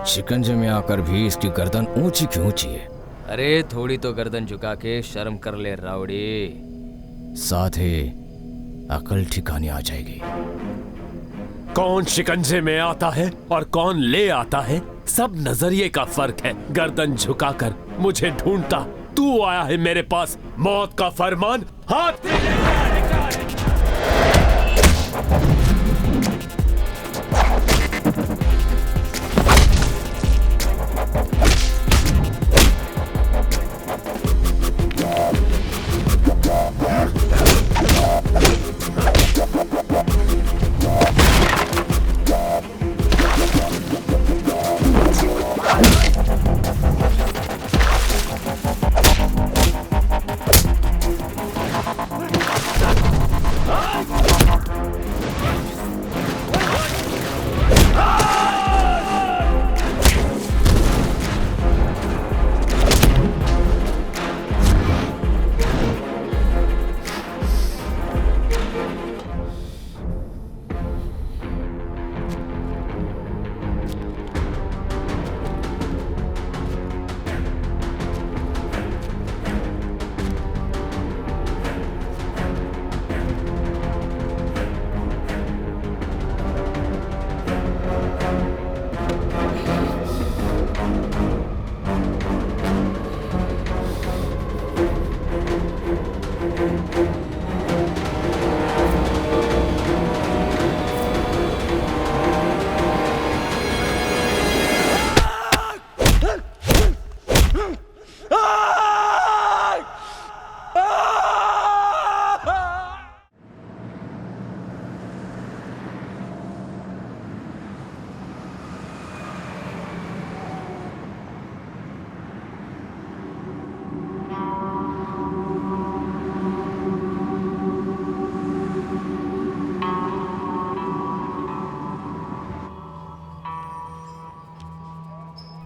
शिकंजे में आकर भी इसकी गर्दन ऊंची की ऊंची है। अरे थोड़ी तो गर्दन झुका के शर्म कर ले रावड़ी। साथ ही अकल ठिकाने आ जाएगी। कौन शिकंजे में आता है और कौन ले आता है, सब नजरिए का फर्क है। गर्दन झुकाकर मुझे ढूंढता तू आया है मेरे पास, मौत का फरमान हाथ में लेकर।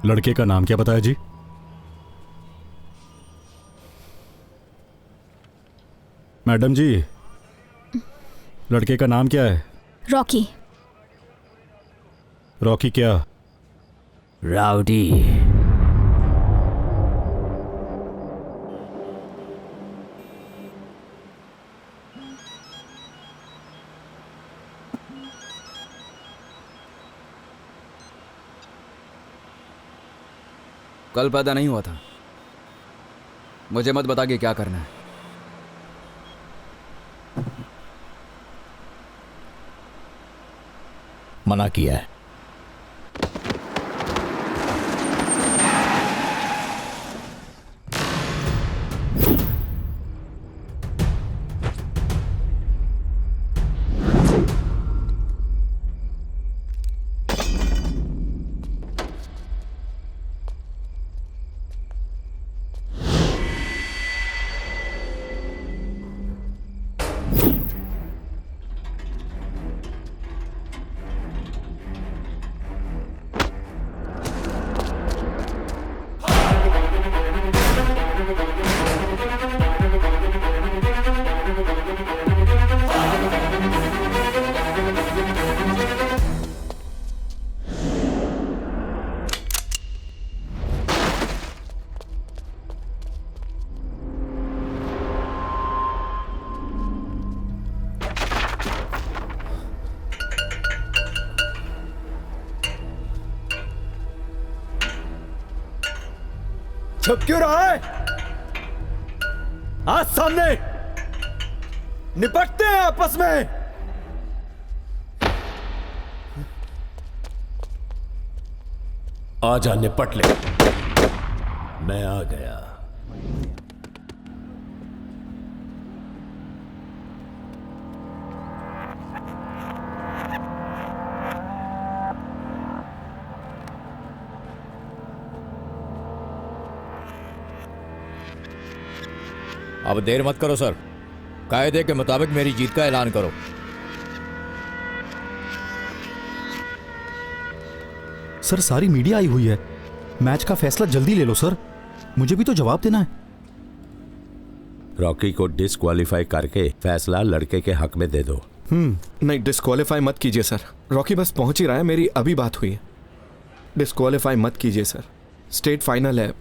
लड़के का नाम क्या बताया जी? मैडम जी, लड़के का नाम क्या है? रॉकी। रॉकी क्या? राउडी। कल पैदा नहीं हुआ था, मुझे मत बता कि क्या करना है। मना किया है। छुप क्यों रहा है? आज सामने निपटते हैं आपस में। आजा निपट ले। मैं आ गया। अब देर मत करो सर, कायदे के मुताबिक मेरी जीत का ऐलान करो। सर सारी मीडिया आई हुई है, मैच का फैसला जल्दी ले लो सर, मुझे भी तो जवाब देना है। रॉकी को डिस्क्वालीफाई करके फैसला लड़के के हक में दे दो। नहीं, डिस्क्वालीफाई मत कीजिए सर, रॉकी बस पहुंच ही रहा है, मेरी अभी बात हुई है। डिस्क्वालीफाई मत कीजिए सर, स्टेट फाइनल है।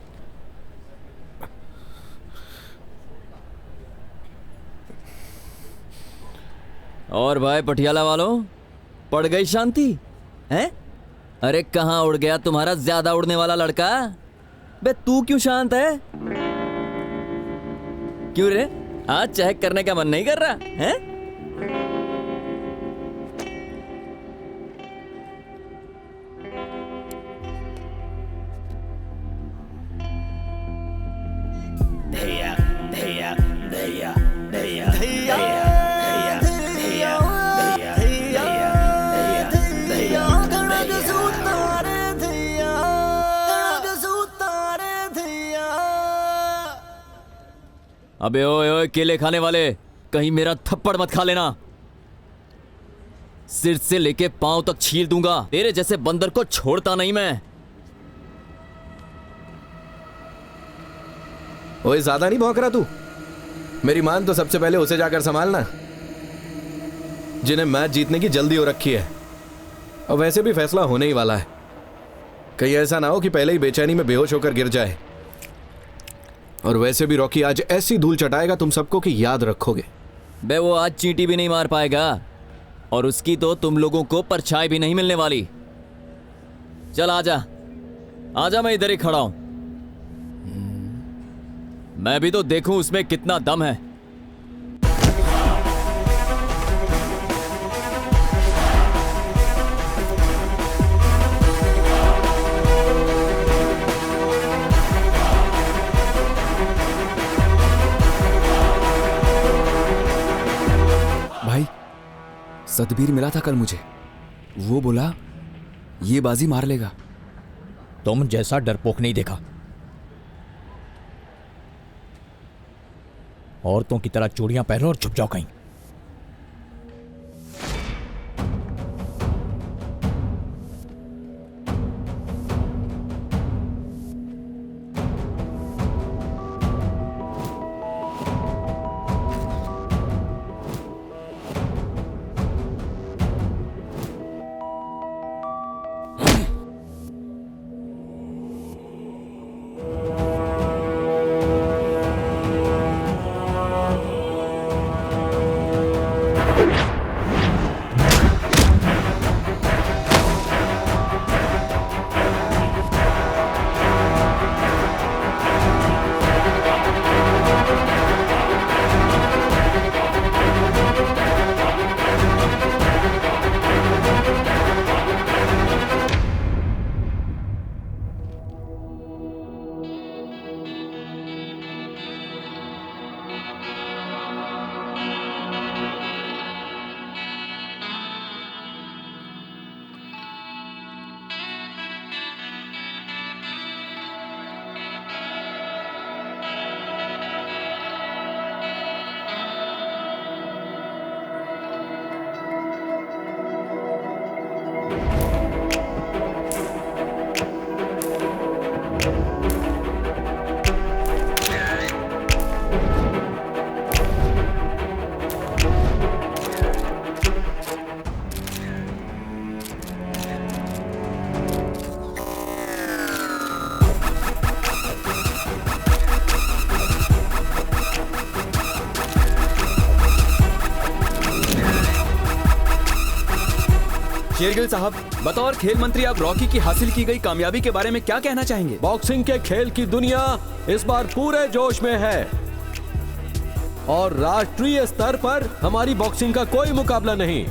और भाई पटियाला वालों, पड़ गई शांति हैं? अरे कहाँ उड़ गया तुम्हारा ज्यादा उड़ने वाला लड़का? बे तू क्यों शांत है? क्यों रे, आज चेक करने का मन नहीं कर रहा है? अबे ओए ओए केले खाने वाले, कहीं मेरा थप्पड़ मत खा लेना। सिर से लेके पांव तक छील दूंगा, तेरे जैसे बंदर को छोड़ता नहीं मैं। ओए ज्यादा नहीं भौंक रहा तू? मेरी मान तो सबसे पहले उसे जाकर संभालना, जिन्हें मैच जीतने की जल्दी हो रखी है। और वैसे भी फैसला होने ही वाला है, कहीं ऐसा ना हो कि पहले ही बेचैनी में बेहोश होकर गिर जाए। और वैसे भी रॉकी आज ऐसी धूल चटाएगा तुम सबको कि याद रखोगे। बे वो आज चींटी भी नहीं मार पाएगा, और उसकी तो तुम लोगों को परछाई भी नहीं मिलने वाली। चल आजा आजा, मैं इधर ही खड़ा हूं, मैं भी तो देखूं उसमें कितना दम है। भाई सतबीर मिला था कल मुझे, वो बोला ये बाजी मार लेगा। तुम जैसा डरपोक नहीं देखा। औरतों की तरह चूड़ियां पहनो और छुप जाओ कहीं। शेरगिल साहब, बतौर खेल मंत्री आप रॉकी की हासिल की गई कामयाबी के बारे में क्या कहना चाहेंगे? बॉक्सिंग के खेल की दुनिया इस बार पूरे जोश में है और राष्ट्रीय स्तर पर हमारी बॉक्सिंग का कोई मुकाबला नहीं।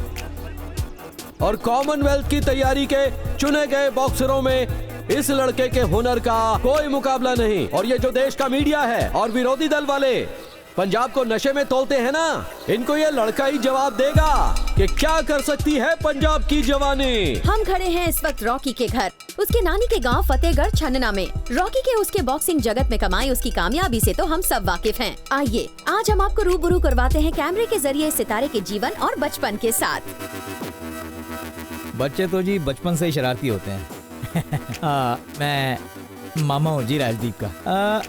और कॉमनवेल्थ की तैयारी के चुने गए बॉक्सरों में इस लड़के के हुनर का कोई मुकाबला नहीं। और ये जो देश का मीडिया है और विरोधी दल वाले पंजाब को नशे में तोलते हैं ना, इनको ये लड़का ही जवाब देगा कि क्या कर सकती है पंजाब की जवानी। हम खड़े हैं इस वक्त रॉकी के घर, उसके नानी के गांव फतेहगढ़ छन्ना में। रॉकी के उसके बॉक्सिंग जगत में कमाई उसकी कामयाबी से तो हम सब वाकिफ हैं। आइए आज हम आपको रूबरू करवाते हैं कैमरे के जरिए सितारे के जीवन और बचपन के साथ। बच्चे तो जी बचपन से ही शरारती होते हैं। मैं मामा हूँ जी राजदीप का।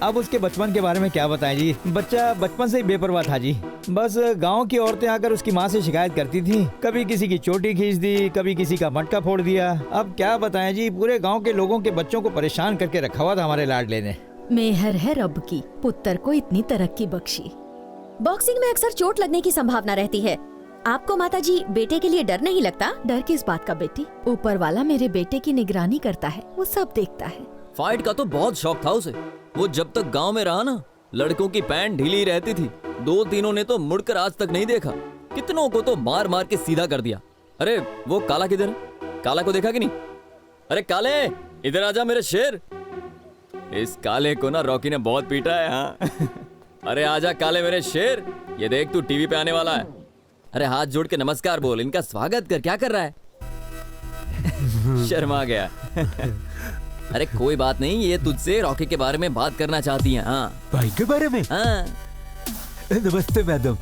अब उसके बचपन के बारे में क्या बताएं जी। बच्चा बचपन से ही बेपरवाह था जी। बस गांव की औरतें आकर उसकी माँ से शिकायत करती थी, कभी किसी की चोटी खींच दी, कभी किसी का मटका फोड़ दिया। अब क्या बताएं जी, पूरे गांव के लोगों के बच्चों को परेशान करके रखा हुआ था हमारे लाडले ने। मेहर है रब की, पुत्र को इतनी तरक्की बख्शी। बॉक्सिंग में अक्सर चोट लगने की संभावना रहती है। आपको माताजी बेटे के लिए डर नहीं लगता? डर किस बात का बेटी? ऊपर वाला मेरे बेटे की निगरानी करता है, वो सब देखता है। फाइट का तो बहुत शौक था उसे। वो जब तक गांव में रहा ना, लड़कों की पैंट ढीली रहती थी। 2-3 ने तो मुड़कर आज तक नहीं देखा। कितनों को तो मार मार के सीधा कर दिया। अरे वो काला किधर है? काला को देखा कि नहीं? अरे काले, इधर आजा मेरे शेर। इस काले को ना रॉकी ने बहुत पीटा है। हाँ अरे आजा काले मेरे शेर, ये देख तू टीवी पे आने वाला है। अरे हाथ जोड़ के नमस्कार बोल, इनका स्वागत कर। क्या कर रहा है? शर्मा गया। अरे कोई बात नहीं, ये तुझसे रॉकी के बारे में बात करना चाहती है। हाँ भाई के बारे में? हाँ। नमस्ते मैडम।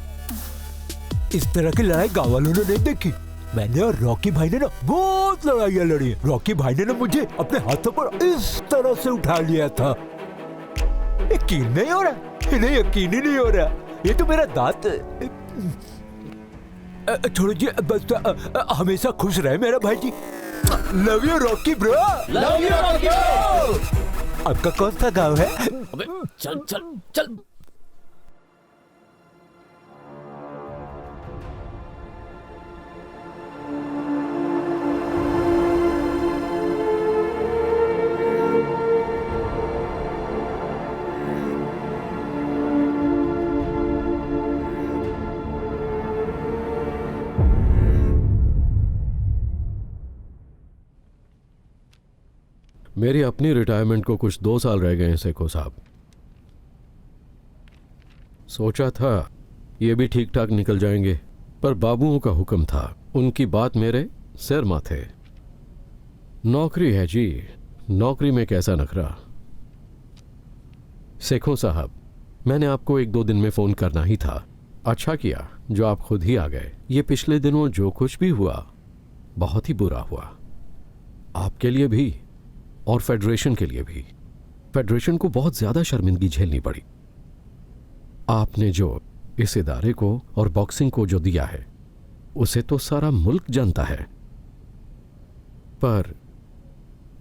इस तरह की लड़ाई गाँव वालों ने नहीं देखी। मैंने और रॉकी भाई ने ना बहुत लड़ाइयाँ लड़ी है। रॉकी भाई ने ना मुझे अपने हाथों पर इस तरह से उठा लिया था। यकीन नहीं हो रहा, इन्हें यकीन ही नहीं हो रहा। ये तो मेरा दांत। छोड़ो जी, बस हमेशा खुश रहे मेरा भाई जी। Love you Rocky bro. Love you Rocky bro. आपका कौन सा गाँव है? अबे चल चल चल। मेरी अपनी रिटायरमेंट को कुछ 2 साल रह गए हैं सेखो साहब। सोचा था ये भी ठीक ठाक निकल जाएंगे, पर बाबुओं का हुक्म था, उनकी बात मेरे सिर माथे। नौकरी है जी, नौकरी में कैसा नखरा। सेखो साहब, मैंने आपको 1-2 दिन में फोन करना ही था। अच्छा किया जो आप खुद ही आ गए। ये पिछले दिनों जो कुछ भी हुआ बहुत ही बुरा हुआ, आपके लिए भी और फेडरेशन के लिए भी। फेडरेशन को बहुत ज्यादा शर्मिंदगी झेलनी पड़ी। आपने जो इस इदारे को और बॉक्सिंग को जो दिया है, उसे तो सारा मुल्क जानता है, पर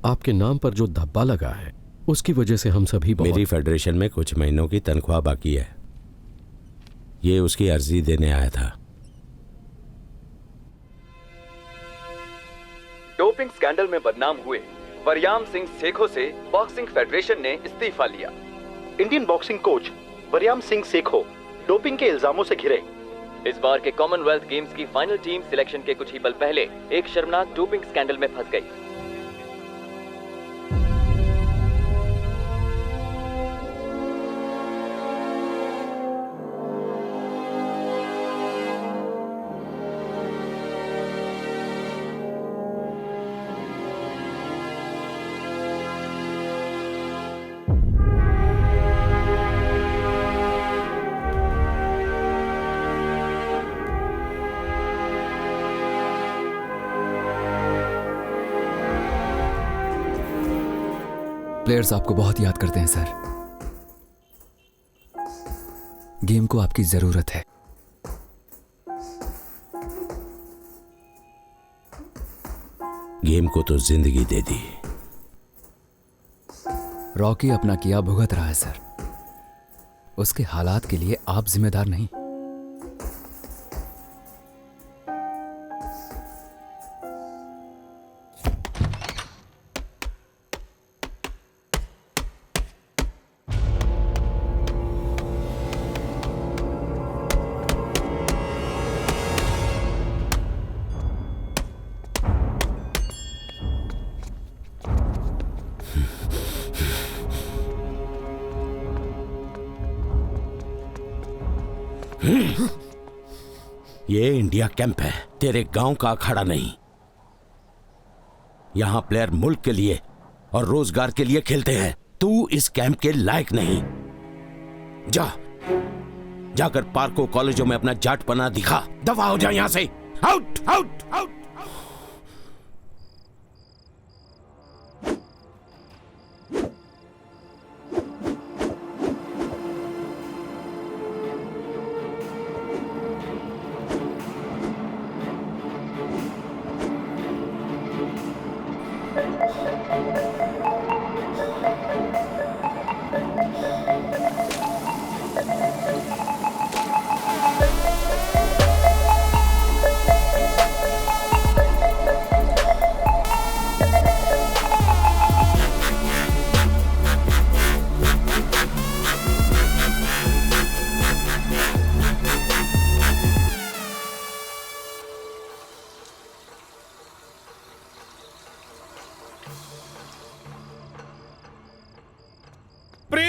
आपके नाम पर जो धब्बा लगा है, उसकी वजह से हम सभी मेरी फेडरेशन में कुछ महीनों की तनख्वाह बाकी है। ये उसकी अर्जी देने आया था। डोपिंग स्कैंडल में बदनाम हुए वरयाम सिंह सेखो से बॉक्सिंग फेडरेशन ने इस्तीफा लिया। Indian boxing coach Waryam Singh Sekhon doping के इल्जामों से घिरे। इस बार के कॉमनवेल्थ गेम्स की फाइनल टीम सिलेक्शन के कुछ ही पल पहले एक शर्मनाक डोपिंग स्कैंडल में फंस गई। प्लेयर्स आपको बहुत याद करते हैं सर। गेम को आपकी जरूरत है। गेम को तो जिंदगी दे दी। रॉकी अपना किया भुगत रहा है सर। उसके हालात के लिए आप जिम्मेदार नहीं। ये इंडिया कैंप है, तेरे गांव का अखाड़ा नहीं। यहां प्लेयर मुल्क के लिए और रोजगार के लिए खेलते हैं। तू इस कैंप के लायक नहीं। जाकर पार्कों कॉलेजों में अपना जाटपना दिखा। दफा हो जा यहां से। Out out out.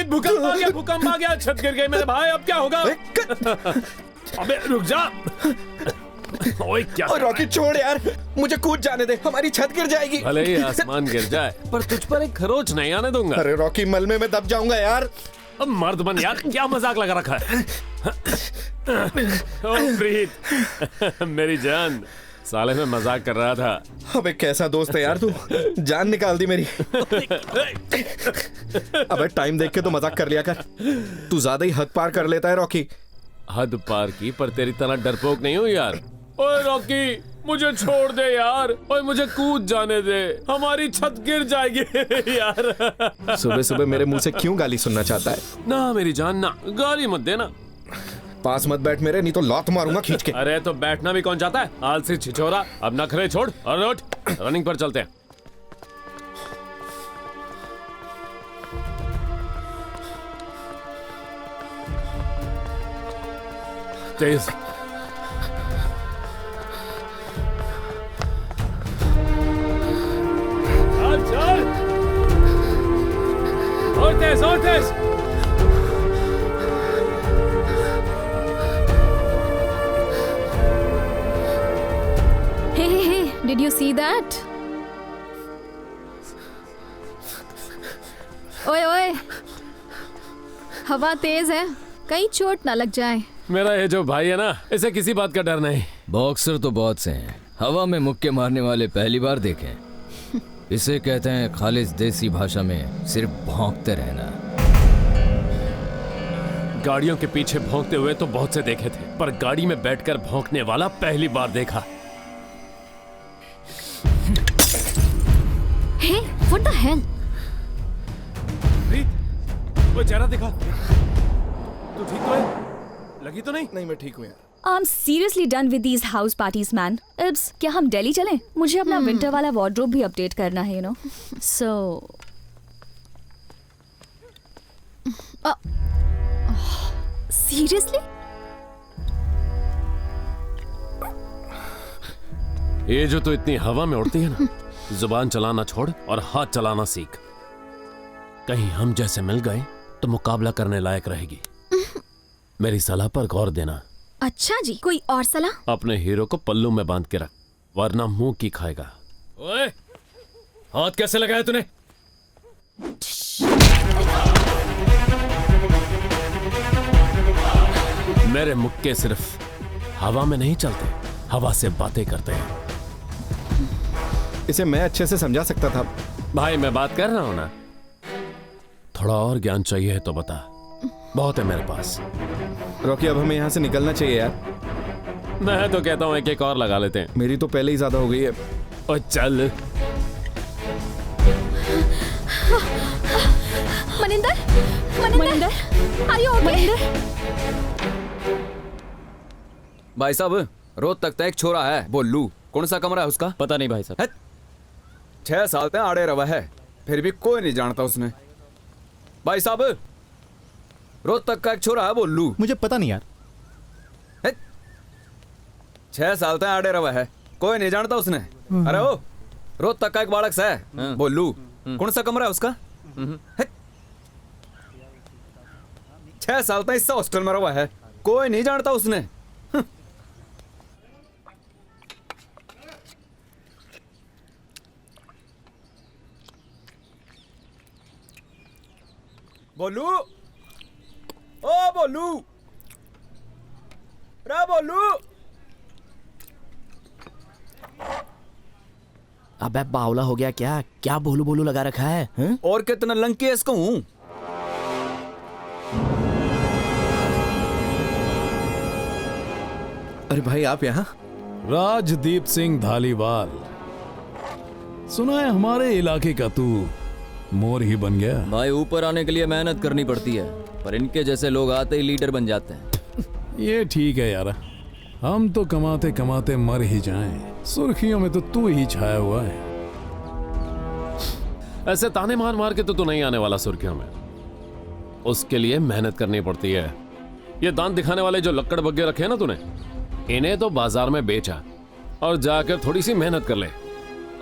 प्रीत, भूकंप आ गया, भूकंप आ गया, छत गिर गई मेरे भाई, अब क्या होगा? अबे रुक जा। ओए क्या? रॉकी छोड़ यार, मुझे कूद जाने दे, हमारी छत गिर जाएगी। भले ही आसमान गिर जाए, पर तुझ पर एक खरोच नहीं आने दूंगा। अरे रॉकी, मलबे में दब जाऊंगा यार। अब मर्द बन यार, क्या मजाक लगा रखा है? ओ प्रीत, मेरी जान, साले में मजाक कर रहा था। अबे कैसा दोस्त है यार तू, जान निकाल दी मेरी। अबे टाइम देख के तो मजाक कर लिया कर, तू ज्यादा ही हद पार कर लेता है रॉकी। हद पार की, पर तेरी तरह डरपोक नहीं हूँ यार। ओए रॉकी, मुझे छोड़ दे यार, ओए मुझे कूद जाने दे, हमारी छत गिर जाएगी यार। सुबह सुबह मेरे मुंह से क्यों गाली सुनना चाहता है? ना मेरी जान, ना गाली मत देना। पास मत बैठ मेरे, नहीं तो लौट मारूंगा खींच के। अरे तो बैठना भी कौन चाहता है, आलसी छिछोरा। अब नखरे छोड़ और उठ, रनिंग पर चलते हैं। तेज। चल और तेज, और तेज। Hey, did you see that? ओए ओए, हवा तेज है, कहीं चोट ना लग जाए। मेरा ये जो भाई है ना, इसे किसी बात का डर नहीं। बॉक्सर तो बहुत से हैं, हवा में मुक्के मारने वाले पहली बार देखे। इसे कहते हैं खालिस देसी भाषा में सिर्फ भौंकते रहना। गाड़ियों के पीछे भौंकते हुए तो बहुत से देखे थे, पर गाड़ी में बैठकर भौंकने वाला पहली बार देखा। Hey, what the hell? वो चेहरा दिखा। तू ठीक तो है? लगी तो नहीं? नहीं, मैं ठीक हूँ यार। I'm seriously done with these house parties, man. Ibs, क्या हम दिल्ली चलें? मुझे अपना विंटर वाला वार्डरोब भी अपडेट करना है, you know. So, seriously? ये जो तो इतनी हवा में उड़ती है ना, जुबान चलाना छोड़ और हाथ चलाना सीख। कहीं हम जैसे मिल गए तो मुकाबला करने लायक रहेगी। मेरी सलाह पर गौर देना। अच्छा जी, कोई और सलाह? अपने हीरो को पल्लू में बांध के रख, वरना मुंह की खाएगा। ओए, हाथ कैसे लगाया तूने? मेरे मुक्के सिर्फ हवा में नहीं चलते, हवा से बातें करते हैं। इसे मैं अच्छे से समझा सकता था। भाई मैं बात कर रहा हूं ना, थोड़ा और ज्ञान चाहिए है तो बता, बहुत है मेरे पास। रॉकी, अब हमें यहाँ से निकलना चाहिए यार। मैं तो कहता हूँ एक और लगा लेते हैं। मेरी तो पहले ही ज्यादा हो गई है। और चल। Maninder, Maninder, are you okay? भाई साहब, रोज तक एक छोरा है बोलू, कौन सा कमरा है उसका? पता नहीं भाई साहब। 6 साल तक आड़े रवा है, फिर भी कोई नहीं जानता उसने। भाई साहब, रोज तक का एक छोरा है बोलू। मुझे पता नहीं यार। 6 साल तक आड़े रवा है, कोई नहीं जानता उसने। अरे ओ, रोज तक का एक बालक है बोलू, कौन सा कमरा है उसका? 6 साल तक इस हॉस्टल में रवा है, कोई नहीं जानता उसने। बोलू, ओ बोलू, रे बोलू। अबे बावला हो गया क्या? क्या बोलू बोलू लगा रखा है? और कितना लंकी है इसको हूं? अरे भाई, आप यहाँ? राजदीप सिंह धालीवाल, सुना है हमारे इलाके का तू मोर ही बन गया। भाई ऊपर आने के लिए मेहनत करनी पड़ती है, पर इनके जैसे लोग आते ही लीडर बन जाते हैं। ये ठीक है यार, हम तो कमाते कमाते मर ही जाएं। सुर्खियों में तो तू ही छाया हुआ है। ऐसे ताने मार मार के तो तू नहीं आने वाला सुर्खियों में, उसके लिए मेहनत करनी पड़ती है। ये दांत दिखाने वाले जो लक्कड़ बग्गे रखे हैं ना तूने, इन्हें तो बाजार में बेचा और जाकर थोड़ी सी मेहनत कर ले।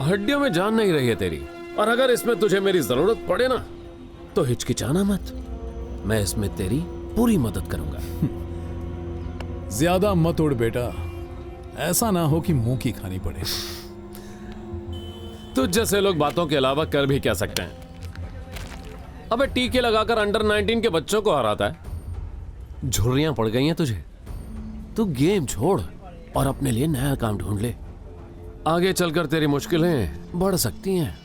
हड्डियों में जान नहीं रही है तेरी, और अगर इसमें तुझे मेरी जरूरत पड़े ना तो हिचकिचाना मत। मैं इसमें तेरी पूरी मदद करूंगा। ज्यादा मत उड़ बेटा, ऐसा ना हो कि मुंह की खानी पड़े। तुझ जैसे लोग बातों के अलावा कर भी क्या सकते हैं? अबे टीके लगाकर अंडर 19 के बच्चों को हराता है। झुर्रियां पड़ गई हैं तुझे। तू गेम छोड़ और अपने लिए नया काम ढूंढ ले। आगे चलकर तेरी मुश्किलें बढ़ सकती हैं।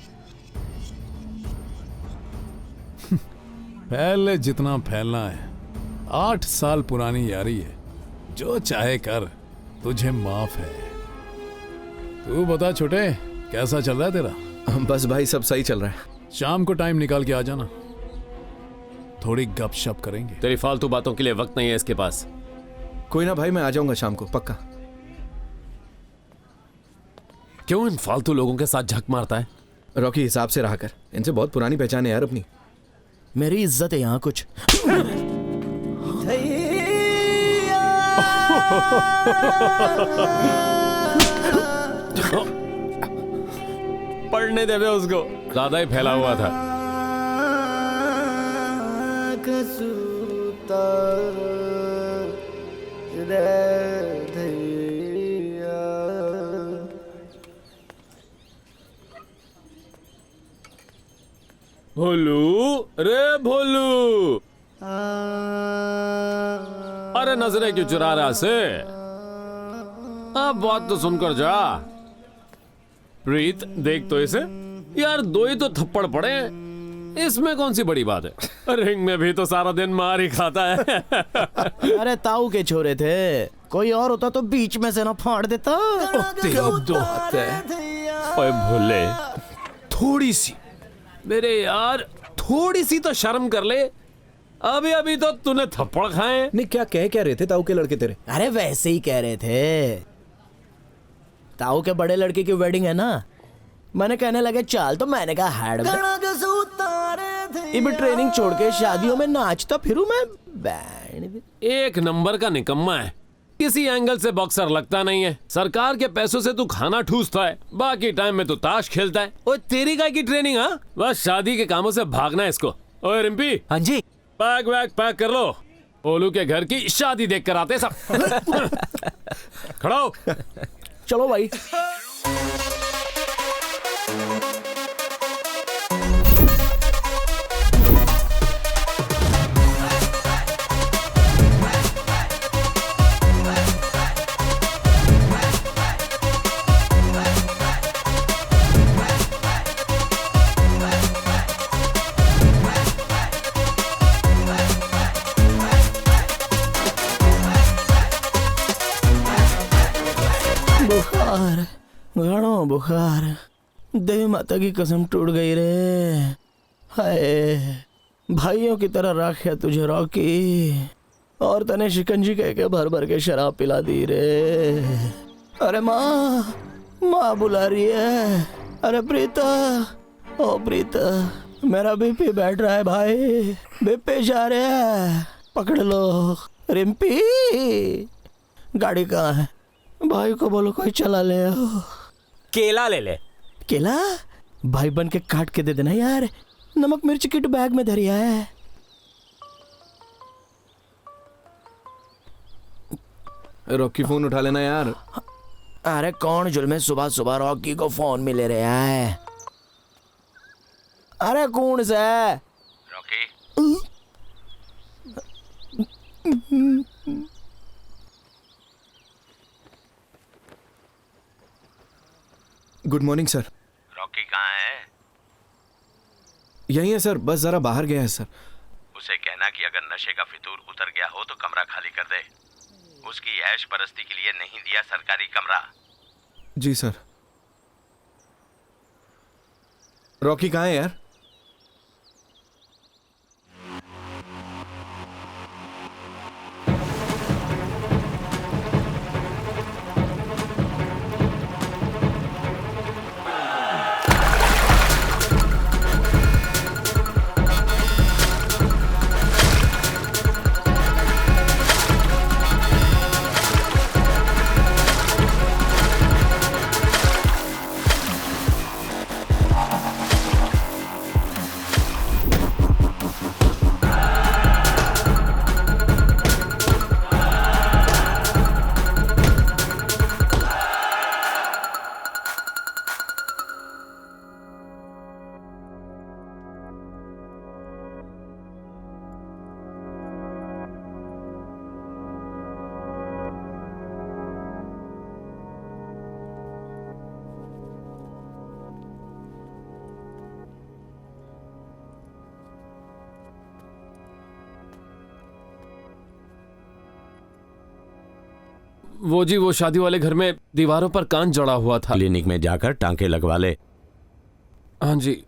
फैल जितना फैलना है। 8 साल पुरानी यारी है, जो चाहे कर, तुझे माफ है। तू बता छोटे, कैसा चल रहा है तेरा? बस भाई सब सही चल रहा है। शाम को टाइम निकाल के आ जाना, थोड़ी गपशप करेंगे। तेरी फालतू बातों के लिए वक्त नहीं है इसके पास। कोई ना भाई, मैं आ जाऊंगा शाम को पक्का। क्यों इन फालतू लोगों के साथ झक मारता है? रॉकी हिसाब से रहा कर, इनसे बहुत पुरानी पहचान है यार अपनी। मेरी इज्जत है यहाँ कुछ। पढ़ने देवे उसको, ज्यादा ही फैला हुआ था। भोलू, रे भोलू, अरे नजरें क्यों चुरा रहा से? अब बात तो सुनकर जा। प्रीत देख तो इसे यार, 2 ही तो थप्पड़ पड़े हैं, इसमें कौन सी बड़ी बात है? रिंग में भी तो सारा दिन मार ही खाता है। अरे ताऊ के छोरे थे, कोई और होता तो बीच में से ना फाड़ देता। ओए भोले, थोड़ी सी मेरे यार, थोड़ी सी तो शर्म कर ले। अभी अभी तो तूने थप्पड़ खाए। नहीं, क्या रहे थे ताऊ के लड़के तेरे? अरे वैसे ही कह रहे थे। ताऊ के बड़े लड़के की वेडिंग है ना, मैंने कहने लगे चल, तो मैंने कहा हैड में ट्रेनिंग छोड़ के शादियों में नाचता फिरूं मैं। बैंड एक नंबर का निकम्मा है, किसी एंगल से बॉक्सर लगता नहीं है। सरकार के पैसों से तू खाना ठूसता है, बाकी टाइम में तू ताश खेलता है। ओए तेरी काय की ट्रेनिंग? हाँ, बस शादी के कामों से भागना है इसको। ओए रिम्पी, हाँ जी, बैग वैग पैक कर लो, ओलू के घर की शादी देख कर आते सब। खड़ा हो। चलो भाई। बुखार, घणो बुखार, देवी माता की कसम टूट गई रे। हाय, भाइयों की तरह राख्या तुझे रॉकी, और तने शिकंजी कह के भर भर के शराब पिला दी रे। अरे माँ बुला रही है। अरे प्रीता, ओ प्रीता, मेरा बीपी बैठ रहा है भाई, बीपी जा रहा है, पकड़ लो। रिम्पी, गाड़ी कहाँ है? भाई को बोलो कोई चला ले। केला ले ले। केला? भाई बन के काट के दे देना यार, नमक मिर्च किट बैग में धरिया है। रॉकी फोन उठा लेना यार। अरे कौन जुल्मे सुबह सुबह रॉकी को फोन में ले रहा है? अरे कौन सा Rocky? Good morning sir. Rocky कहाँ है? यही है सर, बस जरा बाहर गया है सर। उसे कहना कि अगर नशे का फितूर उतर गया हो तो कमरा खाली कर दे। उसकी ऐश परस्ती के लिए नहीं दिया सरकारी कमरा। जी सर। रॉकी कहाँ है यार? वो जी वो शादी वाले घर में दीवारों पर कांच जड़ा हुआ था। क्लिनिक में जाकर टांके लगवा ले। हाँ जी।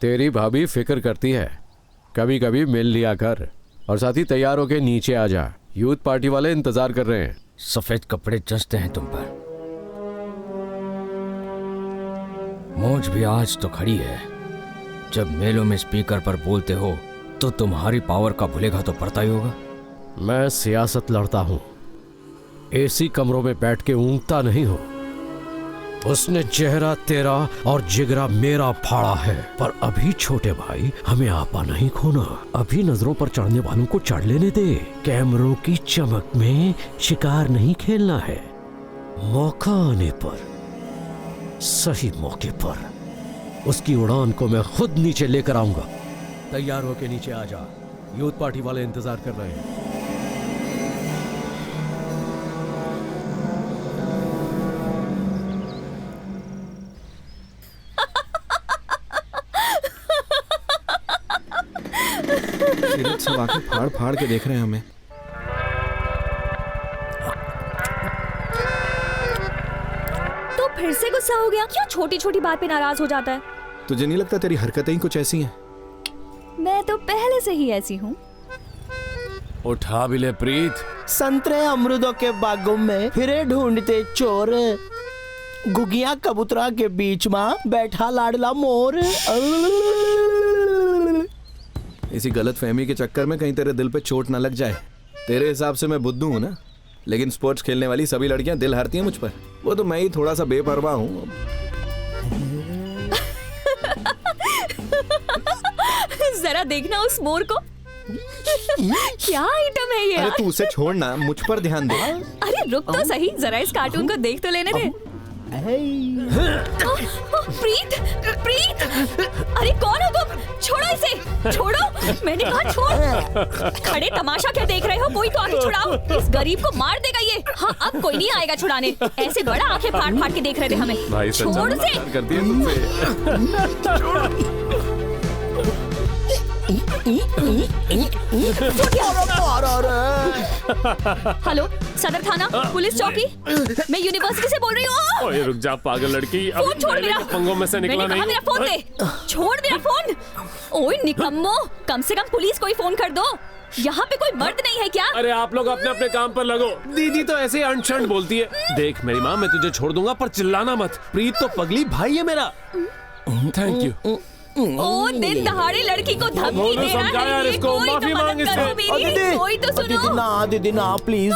तेरी भाभी फिक्र करती है, कभी कभी मिल लिया कर। और साथ ही तैयार होके नीचे आ जा, यूथ पार्टी वाले इंतजार कर रहे हैं। सफेद कपड़े जचते हैं तुम पर। मौज भी आज तो खड़ी है। जब मेलों में स्पीकर पर बोलते हो तो तुम्हारी पावर का भूलेगा तो पड़ता ही होगा। मैं सियासत लड़ता हूं, एसी कमरों में बैठ के ऊँगता नहीं हूं। उसने चेहरा तेरा और जिगरा मेरा फाड़ा है, पर अभी छोटे भाई हमें आपा नहीं खोना। अभी नजरों पर चढ़ने वालों को चढ़ लेने दे। कैमरों की चमक में शिकार नहीं खेलना है। मौका आने पर, सही मौके पर उसकी उड़ान को मैं खुद नीचे लेकर आऊंगा। तैयार होके नीचे आ जा, यूथ पार्टी वाले इंतजार कर रहे हैं। सब आके फाड़ फाड़ के देख रहे हैं हमें। तो फिर से गुस्सा हो गया? क्यों छोटी छोटी बात पे नाराज हो जाता है? तुझे नहीं लगता तेरी हरकतें ही कुछ ऐसी हैं? मैं तो पहले से ही ऐसी हूँ। उठा भी ले प्रीत। संतरे अमरूदों के बागों में फिरे ढूंढते चोर, गुगिया कबूतरा के बीच में बैठा लाडला मोर। इसी गलत फहमी के चक्कर में कहीं तेरे दिल पे चोट ना लग जाए। तेरे हिसाब से मैं बुद्धू हूं ना, लेकिन स्पोर्ट्स खेलने वाली सभी लड़कियां दिल हारती हैं मुझ पर। वो तो मैं ही थोड़ा सा बेपरवाह हूं। जरा देखना उस मोर को। क्या आइटम है ये? अरे तू उसे छोड़ना, मुझ पर ध्यान दे। अरे रुक तो सही, जरा इस कार्टून को देख तो लेने दे। प्रीत, प्रीत, अरे कौन हो तुम? छोड़ो इसे, छोड़ो। मैंने कहा छोड़। खड़े तमाशा क्या देख रहे हो? कोई तो आके छुड़ाओ। इस गरीब को मार देगा ये। हाँ, अब कोई नहीं आएगा छुड़ाने। ऐसे बड़ा आंखें फाड़ फाड़ के देख रहे थे हमें। भाई छोड़ से। कर दिया तुमसे। हेलो, सदर थाना, पुलिस चौकी। मैं यूनिवर्सिटी से बोल रही हूँ। ओए रुक जा पागल लड़की। फोन छोड़ मेरा। पंगों में से निकला नहीं। मेरा फोन दे। छोड़ मेरा फोन। ओए निकम्मो, कम से कम पुलिस को ही फोन कर दो। यहाँ पे कोई मर्द नहीं है क्या? अरे आप लोग अपने अपने काम पर लगो। दीदी तो ऐसे अनशन बोलती है। देख मेरी माँ, मैं तुझे छोड़ दूंगा पर चिल्लाना मत। प्रीत तो पगली भाई है मेरा। Thank you. ओ दिन दहाड़े लड़की को धमकी दे रहा है ये। कोई तो मदद करो मेरी। कोई तो सुनो। दीदी ना प्लीज,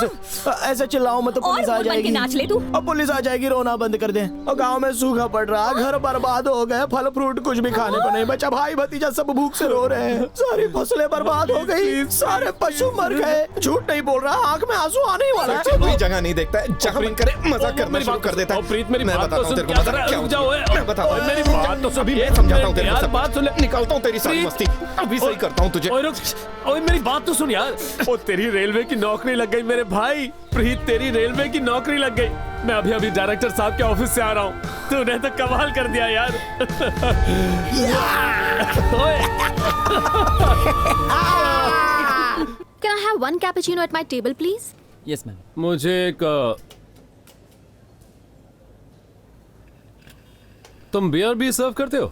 ऐसा चिल्लाओ मत, पुलिस आ जाएगी। नाच ले तू। अब पुलिस आ जाएगी, रोना बंद कर दे। और गांव में सूखा पड़ रहा, घर बर्बाद हो गए, फल फ्रूट कुछ भी खाने को नहीं बचा। भाई भतीजा सब भूख से रो रहे हैं। सारी फसलें बर्बाद हो गई, सारे पशु मर गए। झूठ नहीं बोल रहा, आंख में आंसू आने ही वाला है। कोई जगह नहीं देखता है, जहाँ मन करे मजाक करना शुरू कर देता है। प्रीत मेरी मैं बात बताता तो हूँ सुन। तेरे को मजाक क्या होता है। मैं बताता हूँ मेरी बात तो सभी मैं समझाता हूँ तेरे को। बात सुन। निकालता हूँ तेरी सारी मस्ती, अभी सही करता हूँ तुझे। ओए मेरी बात तो सुन यार। ओ तेरी रेलवे की नौकरी लग गई मेरे भाई। प्रीत तेरी रेलवे की नौकरी लग गई। मैं अभी अभी डायरेक्टर साहब के ऑफिस से आ रहा हूँ। तूने तो कमाल कर दिया यार। Can I have one cappuccino at my table, please? Yes ma'am. मुझे एक तुम बियर भी सर्व करते हो?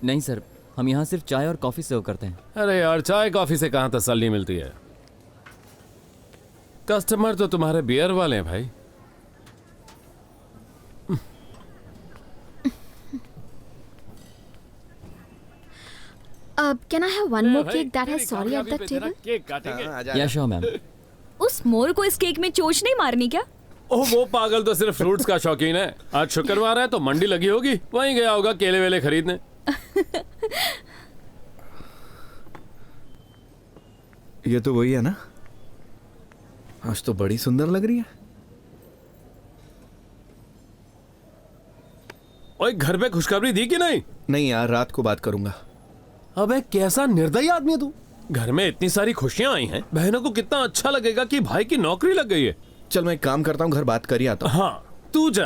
नहीं सर, हम यहाँ सिर्फ चाय और कॉफी सर्व करते हैं। अरे यार, चाय कॉफी से कहाँ तसल्ली मिलती है। कस्टमर तो तुम्हारे बियर वाले हैं भाई। Can I have one more cake that has sorry at the table? Cake काटेंगे? या श्योर मैम। उस मोर को इस केक में चोच नहीं मारनी क्या? ओह वो पागल तो सिर्फ फ्रूट्स का शौकीन है। आज शुक्रवार है तो मंडी लगी होगी, वहीं गया होगा केले वेले खरीदने। ये तो वही है ना? आज तो बड़ी सुंदर लग रही है। ओए घर पे खुशखबरी दी कि नहीं? नहीं यार, रात को बात करूंगा। अबे कैसा निर्दयी आदमी है तू। घर में इतनी सारी खुशियां आई हैं, बहनों को कितना अच्छा लगेगा कि भाई की नौकरी लग गई है। चल मैं एक काम करता हूँ, घर बात कर ही आता हूँ। हाँ तू जा।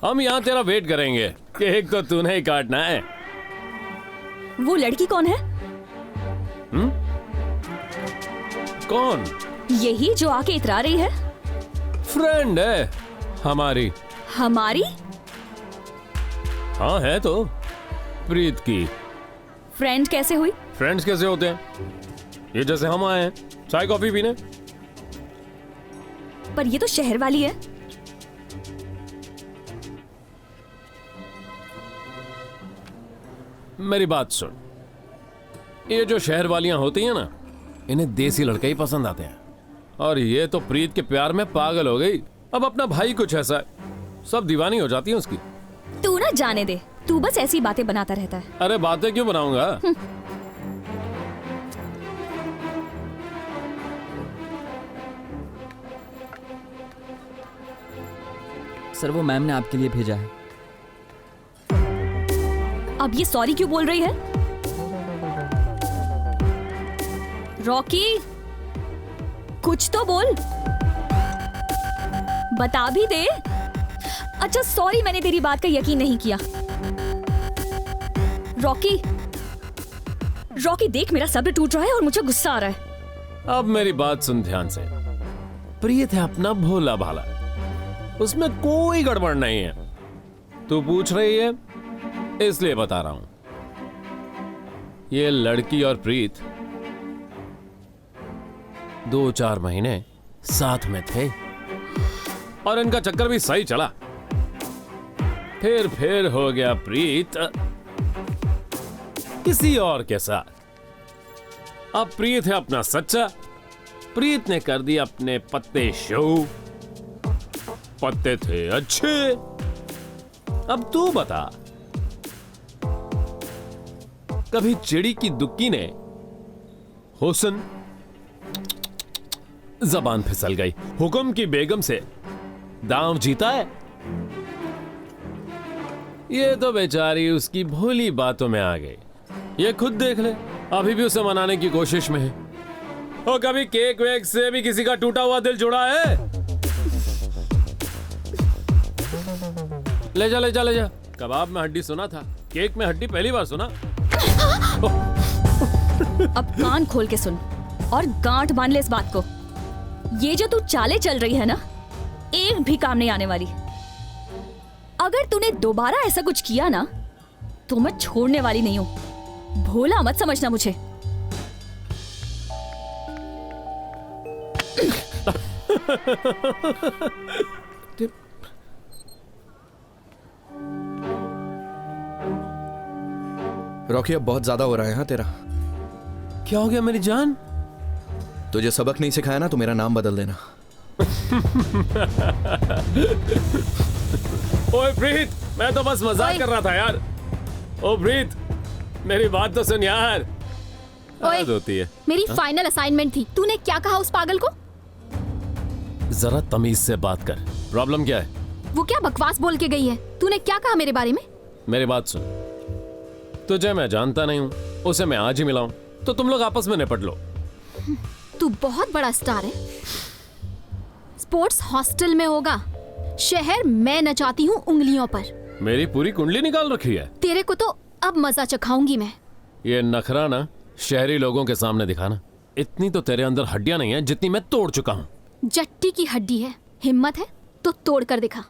हम यहाँ तेरा वेट करेंगे। केक तो तूने ही काटना है। वो लड़की कौन है? कौन? यही जो आके इतरा रही है। फ्रेंड है हमारी। हमारी? हाँ है तो। प्रीत की फ्रेंड कैसे हुई? फ्रेंड्स कैसे होते हैं? ये जैसे हम आए हैं चाय कॉफी पीने। पर ये तो शहर वाली है। मेरी बात सुन, ये जो शहर वालियां होती हैं ना, इन्हें देसी लड़के ही पसंद आते हैं। और ये तो प्रीत के प्यार में पागल हो गई। अब अपना भाई कुछ ऐसा है, सब दीवानी हो जाती है उसकी। तू ना जाने दे, तू बस ऐसी बातें बनाता रहता है। अरे बातें क्यों बनाऊंगा? सर वो मैम ने आपके लिए भेजा है। अब ये सॉरी क्यों बोल रही है? रॉकी, कुछ तो बोल, बता भी दे। अच्छा सॉरी, मैंने तेरी बात का यकीन नहीं किया। रॉकी, रॉकी देख मेरा सब्र टूट रहा है और मुझे गुस्सा आ रहा है। अब मेरी बात सुन ध्यान से। प्रीत है अपना भोला भाला, उसमें कोई गड़बड़ नहीं है। तू पूछ रही है इसलिए बता रहा हूं। ये लड़की और प्रीत 2-4 महीने साथ में थे और इनका चक्कर भी सही चला। फिर हो गया प्रीत किसी और के साथ। अब प्रीत है अपना सच्चा। प्रीत ने कर दिया अपने पत्ते शो। पत्ते थे अच्छे। अब तू बता, कभी चिड़ी की दुक्की ने हुस्न, जबान फिसल गई, हुक्म की बेगम से दांव जीता है? ये तो बेचारी उसकी भोली बातों में आ गई। ये खुद देख ले, अभी भी उसे मनाने की कोशिश में है। और कभी केक वेक से भी किसी का टूटा हुआ दिल जुड़ा है? ले जा ले जा ले जा। कबाब में हड्डी सुना था, केक में हड्डी पहली बार सुना। अब कान खोल के सुन और गांठ बांध ले इस बात को। ये जो तू चाले चल रही है ना, एक भी काम नहीं आने वाली। अगर तूने दोबारा ऐसा कुछ किया ना, तो मैं छोड़ने वाली नहीं हूं। भोला मत समझना मुझे। रॉकी अब बहुत ज्यादा हो रहा है। हाँ तेरा क्या हो गया मेरी जान? तुझे सबक नहीं सिखाया ना, तो मेरा नाम बदल देना। ओए प्रीत, मैं तो बस मजाक कर रहा था यार। ओ प्रीत, मेरी बात तो सुन यार। हद होती है। मेरी फाइनल असाइनमेंट थी, तूने क्या कहा उस पागल को? जरा तमीज से बात कर। प्रॉब्लम क्या है? वो क्या बकवास बोल के गई है? तूने क्या कहा मेरे बारे में? मेरी बात सुन, तुझे मैं जानता नहीं हूँ, उसे मैं आज ही मिला हूँ, तो तुम लोग आपस में निपट लो। तू बहुत बड़ा स्टार है। स्पोर्ट्स हॉस्टल में होगा, शहर मैं नचाती हूँ उंगलियों पर। मेरी पूरी कुंडली निकाल रखी है। तेरे को तो अब मजा चखाऊंगी मैं। ये नखरा ना शहरी लोगों के सामने दिखाना। इतनी तो तेरे अंदर हड्डियां नहीं है जितनी मैं तोड़ चुका हूँ। जट्टी की हड्डी है, हिम्मत है तो तोड़ कर दिखा।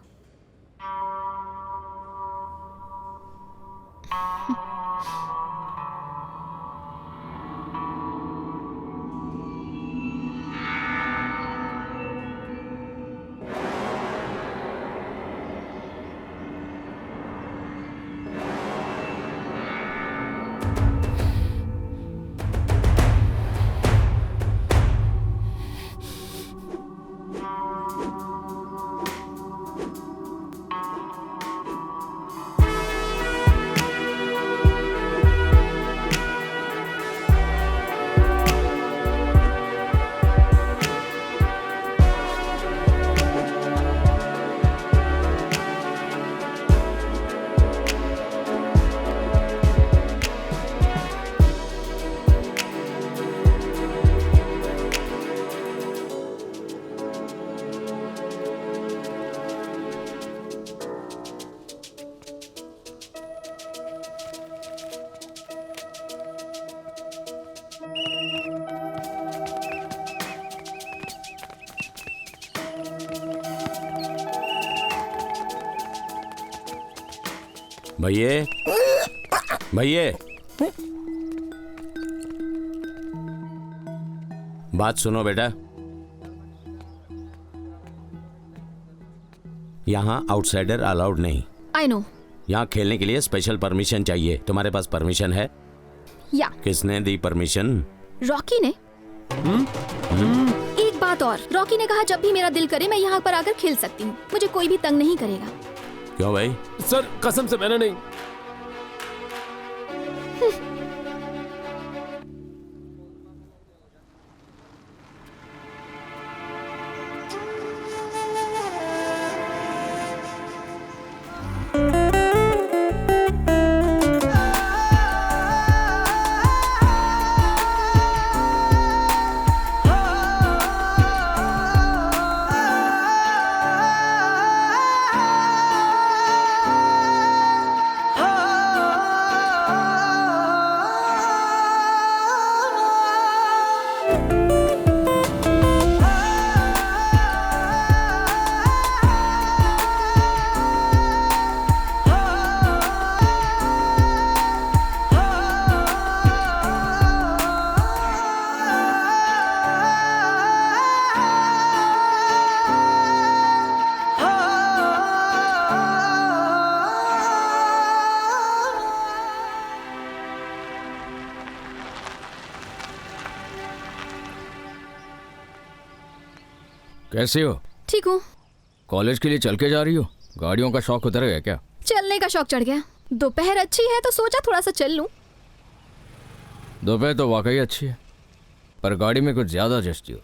भैये भैये, बात सुनो बेटा। यहाँ आउटसाइडर अलाउड नहीं। I know. यहाँ खेलने के लिए स्पेशल परमिशन चाहिए। तुम्हारे पास परमिशन है? या। किसने दी परमिशन? रॉकी ने। एक बात और, रॉकी ने कहा जब भी मेरा दिल करे मैं यहाँ पर आकर खेल सकती हूँ, मुझे कोई भी तंग नहीं करेगा। क्यों भाई? सर कसम से मैंने नहीं। कैसे हो? ठीक हूँ। कॉलेज के लिए चल के जा रही हो? गाड़ियों का शौक उतर गया क्या? चलने का शौक चढ़ गया। दोपहर अच्छी है तो सोचा थोड़ा सा चल लूं। दोपहर तो वाकई अच्छी है, पर गाड़ी में कुछ ज्यादा जचती हो।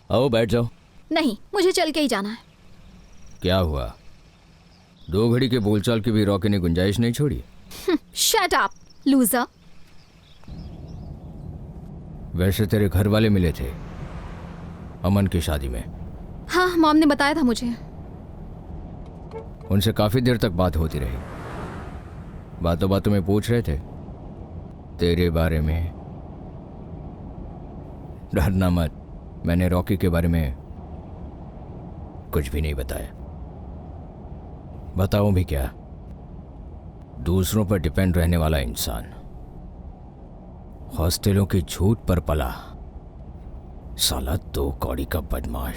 आओ बैठ जाओ। नहीं, मुझे चल के ही जाना है। क्या हुआ? 2 घड़ी के बोलचाल की भी रॉकी ने गुंजाइश नहीं छोड़ी? Shut up loser. वैसे तेरे घर वाले मिले थे अमन की शादी में? हाँ, मॉम ने बताया था मुझे। उनसे काफी देर तक बात होती रही। बातों बातों में पूछ रहे थे तेरे बारे में। डरना मत, मैंने रॉकी के बारे में कुछ भी नहीं बताया। बताऊं भी क्या? दूसरों पर डिपेंड रहने वाला इंसान, हॉस्टलों की झूठ पर पला साला 2 कौड़ी का बदमाश।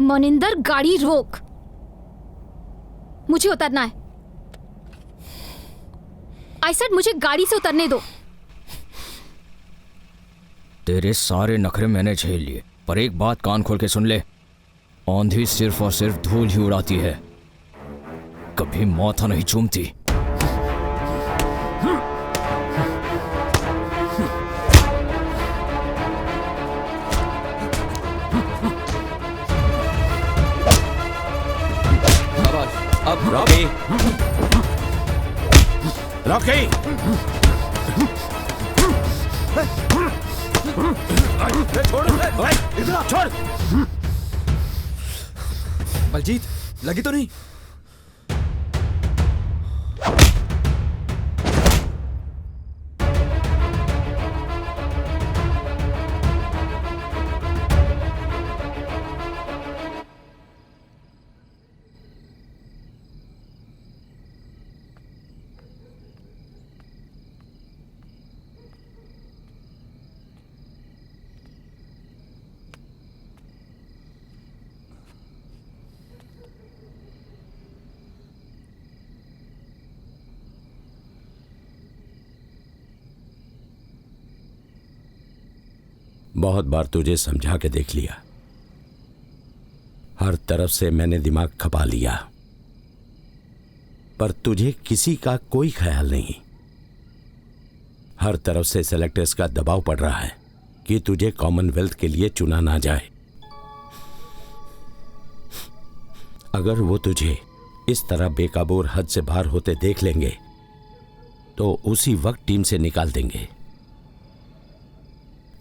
मनिंदर, गाड़ी रोक, मुझे उतरना है। आई सेड मुझे गाड़ी से उतरने दो। तेरे सारे नखरे मैंने झेल लिए, पर एक बात कान खोल के सुन ले, आंधी सिर्फ और सिर्फ धूल ही उड़ाती है, कभी माथा नहीं चूमती। अब रॉकी, रॉकी, छोड़। बलजीत, लगी तो नहीं? बहुत बार तुझे समझा के देख लिया, हर तरफ से मैंने दिमाग खपा लिया, पर तुझे किसी का कोई ख्याल नहीं। हर तरफ से सेलेक्टर्स का दबाव पड़ रहा है कि तुझे कॉमनवेल्थ के लिए चुना ना जाए। अगर वो तुझे इस तरह बेकाबू और हद से बाहर होते देख लेंगे तो उसी वक्त टीम से निकाल देंगे।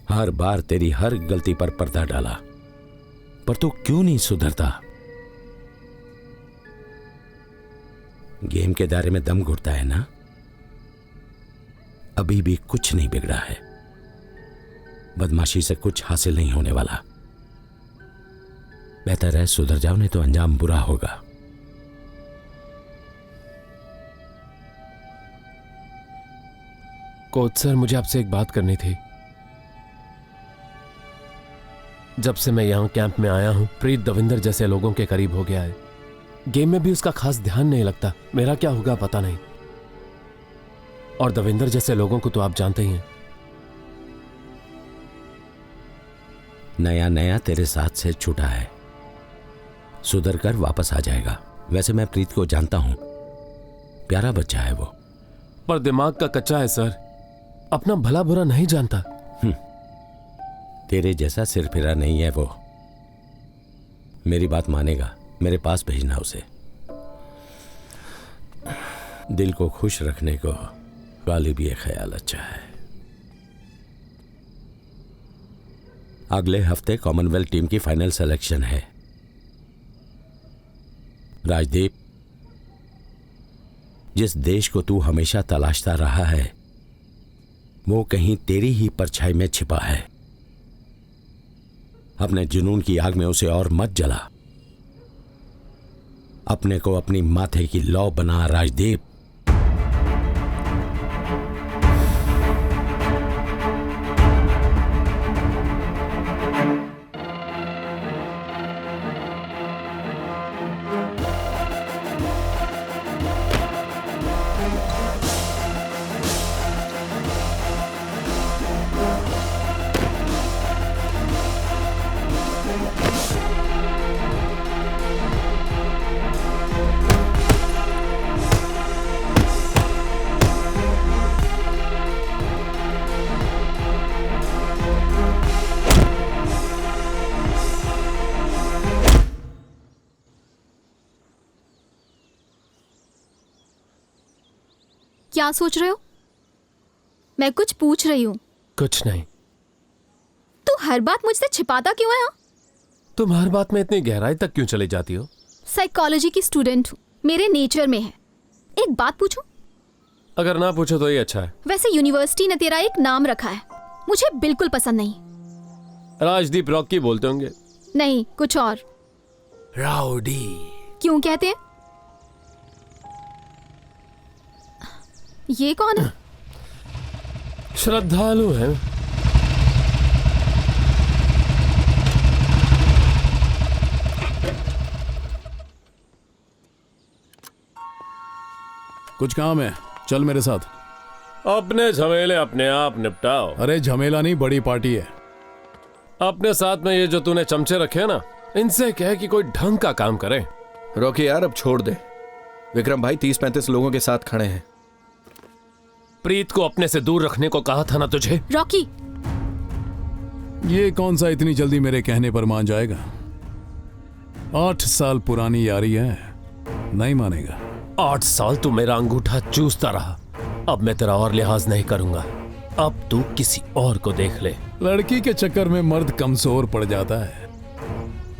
हर बार तेरी हर गलती पर पर्दा डाला, पर तू क्यों नहीं सुधरता? गेम के दायरे में दम घुटता है ना? अभी भी कुछ नहीं बिगड़ा है। बदमाशी से कुछ हासिल नहीं होने वाला। बेहतर है सुधर जाओ, नहीं तो अंजाम बुरा होगा। कोच सर, मुझे आपसे एक बात करनी थी। जब से मैं यहाँ कैंप में आया हूँ, प्रीत दविंदर जैसे लोगों के करीब हो गया है। गेम में भी उसका खास ध्यान नहीं लगता। मेरा क्या होगा पता नहीं। और दविंदर जैसे लोगों को तो आप जानते ही हैं। नया नया तेरे साथ से छूटा है, सुधर कर वापस आ जाएगा। वैसे मैं प्रीत को जानता हूं, प्यारा बच्चा है वो, पर दिमाग का कच्चा है सर, अपना भला बुरा नहीं जानता। तेरे जैसा सिरफिरा नहीं है वो। मेरी बात मानेगा, मेरे पास भेजना उसे। दिल को खुश रखने को गालिब ये ख्याल अच्छा है। अगले हफ्ते कॉमनवेल्थ टीम की फाइनल सिलेक्शन है। राजदीप, जिस देश को तू हमेशा तलाशता रहा है वो कहीं तेरी ही परछाई में छिपा है। अपने जुनून की आग में उसे और मत जला। अपने को अपनी माथे की लौ बना राजदीप। क्या सोच रहे हो? मैं कुछ पूछ रही हूँ। कुछ नहीं। तू हर बात मुझसे छिपाता क्यों है? तुम हर बात में इतनी गहराई तक क्यों चले जाती हो? साइकोलॉजी की स्टूडेंट हूँ, मेरे नेचर में है। एक बात पूछूं? अगर ना पूछो तो ये अच्छा है। वैसे यूनिवर्सिटी ने तेरा एक नाम रखा है, मुझे बिल्कुल पसंद नहीं। राजदीप रॉकी बोलते होंगे। नहीं, कुछ और। राउडी। क्यों कहते हैं? ये कौन है? श्रद्धालु है। कुछ काम है, चल मेरे साथ। अपने झमेले अपने आप निपटाओ। अरे झमेला नहीं, बड़ी पार्टी है। अपने साथ में ये जो तूने चमचे रखे हैं ना, इनसे कह कि कोई ढंग का काम करे। रॉकी यार अब छोड़ दे। विक्रम भाई 30-35 लोगों के साथ खड़े हैं। प्रीत को अपने से दूर रखने को कहा था ना तुझे। रॉकी, ये कौन सा इतनी जल्दी मेरे कहने पर मान जाएगा? 8 साल पुरानी यारी है, नहीं मानेगा। 8 साल तू मेरा अंगूठा चूसता रहा, अब मैं तेरा और लिहाज नहीं करूंगा। अब तू किसी और को देख ले। लड़की के चक्कर में मर्द कमजोर पड़ जाता है।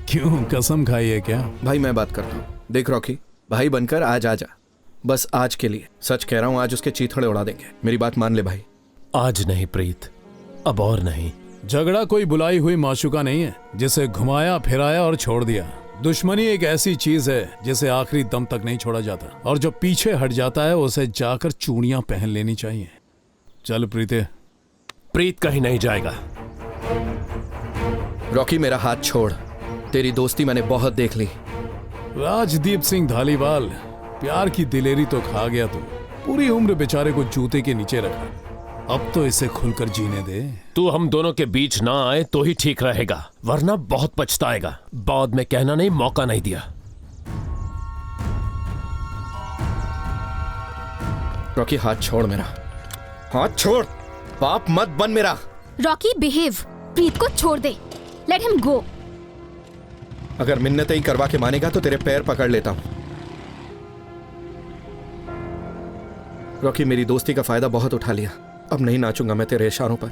क्यों, कसम खाई है क्या? भाई मैं बात करता हूँ। देख रॉकी, भाई बनकर आज आ जा, बस आज के लिए। सच कह रहा हूँ, आज उसके चीथड़े उड़ा देंगे। मेरी बात मान ले भाई। आज नहीं प्रीत, अब और नहीं। झगड़ा कोई बुलाई हुई माशूका नहीं है जिसे घुमाया फिराया और छोड़ दिया। दुश्मनी एक ऐसी चीज है जिसे आखिरी दम तक नहीं छोड़ा जाता, और जो पीछे हट जाता है उसे जाकर चूड़ियां पहन लेनी चाहिए। चल प्रीते। प्रीत कहीं नहीं जाएगा। रॉकी मेरा हाथ छोड़, तेरी दोस्ती मैंने बहुत देख ली। राजदीप सिंह धालीवाल, प्यार की दिलेरी तो खा गया तू। पूरी उम्र बेचारे को जूते के नीचे रखा, अब तो इसे खुलकर जीने दे। तू हम दोनों के बीच ना आए तो ही ठीक रहेगा, वरना बहुत पछताएगा। बाद में कहना नहीं मौका नहीं दिया। रॉकी हाथ छोड़ मेरा, हाथ छोड़। बाप मत बन मेरा। रॉकी बिहेव, प्रीत को छोड़ दे, लेट हिम गो। अगर मिन्नतें ही करवा के मानेगा तो तेरे पैर पकड़ लेता हूं। रॉकी मेरी दोस्ती का फायदा बहुत उठा लिया, अब नहीं नाचूंगा मैं तेरे इशारों पर।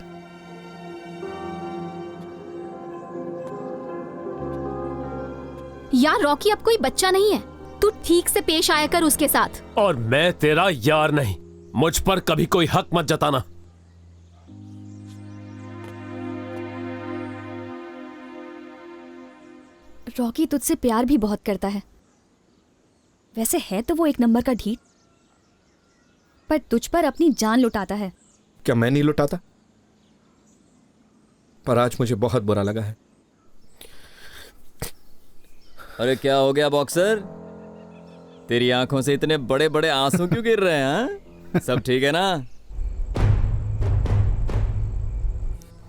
यार रॉकी अब कोई बच्चा नहीं है, तू ठीक से पेश आया कर उसके साथ। और मैं तेरा यार नहीं, मुझ पर कभी कोई हक मत जताना। रॉकी तुझसे प्यार भी बहुत करता है। वैसे है तो वो एक नंबर का ढीठ, पर तुझ पर अपनी जान लुटाता है। क्या मैं नहीं लुटाता? पर आज मुझे बहुत बुरा लगा है। अरे क्या हो गया बॉक्सर? तेरी आंखों से इतने बड़े बड़े आंसू क्यों गिर रहे हैं? हाँ? सब ठीक है ना?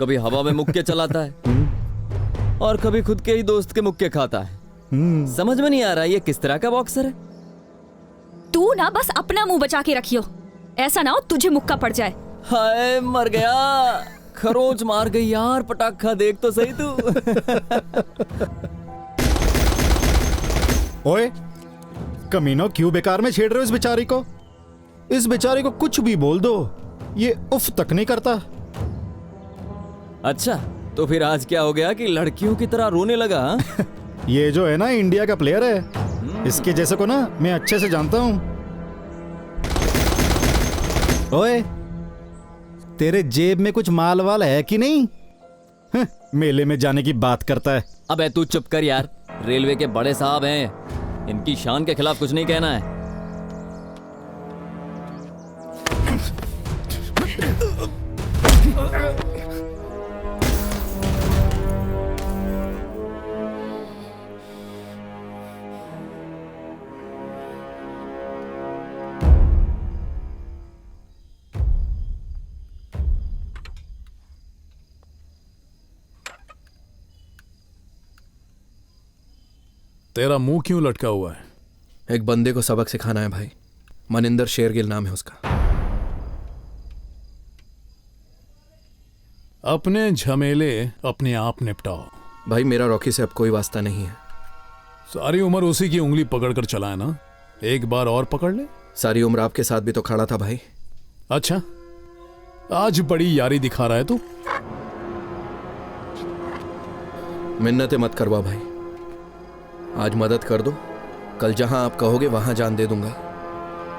कभी हवा में मुक्के चलाता है और कभी खुद के ही दोस्त के मुक्के खाता है। समझ में नहीं आ रहा ये किस तरह का बॉक्सर है। तू ना बस अपना मुंह बचा के रखियो, ऐसा ना हो तुझे मुक्का पड़ जाए। हाय मर गया, खरोच मार गई यार। पटाखा देख तो सही तू। ओए कमीनो, क्यों बेकार में छेड़ रहे हो इस बेचारी को? इस बेचारी को कुछ भी बोल दो, ये उफ तक नहीं करता। अच्छा तो फिर आज क्या हो गया कि लड़कियों की तरह रोने लगा? ये जो है ना इंडिया का प्लेयर है, इसके जैसे को ना मैं अच्छे से जानता हूं। ओए तेरे जेब में कुछ माल वाल है कि नहीं? मेले में जाने की बात करता है। अबे तू चुप कर यार, रेलवे के बड़े साहब हैं, इनकी शान के खिलाफ कुछ नहीं कहना है। तेरा मुंह क्यों लटका हुआ है? एक बंदे को सबक सिखाना है भाई। मनिंदर शेरगिल नाम है उसका। अपने झमेले अपने आप निपटाओ। भाई मेरा रॉकी से अब कोई वास्ता नहीं है। सारी उम्र उसी की उंगली पकड़ कर चला है ना, एक बार और पकड़ ले। सारी उम्र आपके साथ भी तो खड़ा था भाई। अच्छा आज बड़ी यारी दिखा रहा है तू। मिन्नतें मत करवा भाई, आज मदद कर दो, कल जहां आप कहोगे वहां जान दे दूंगा।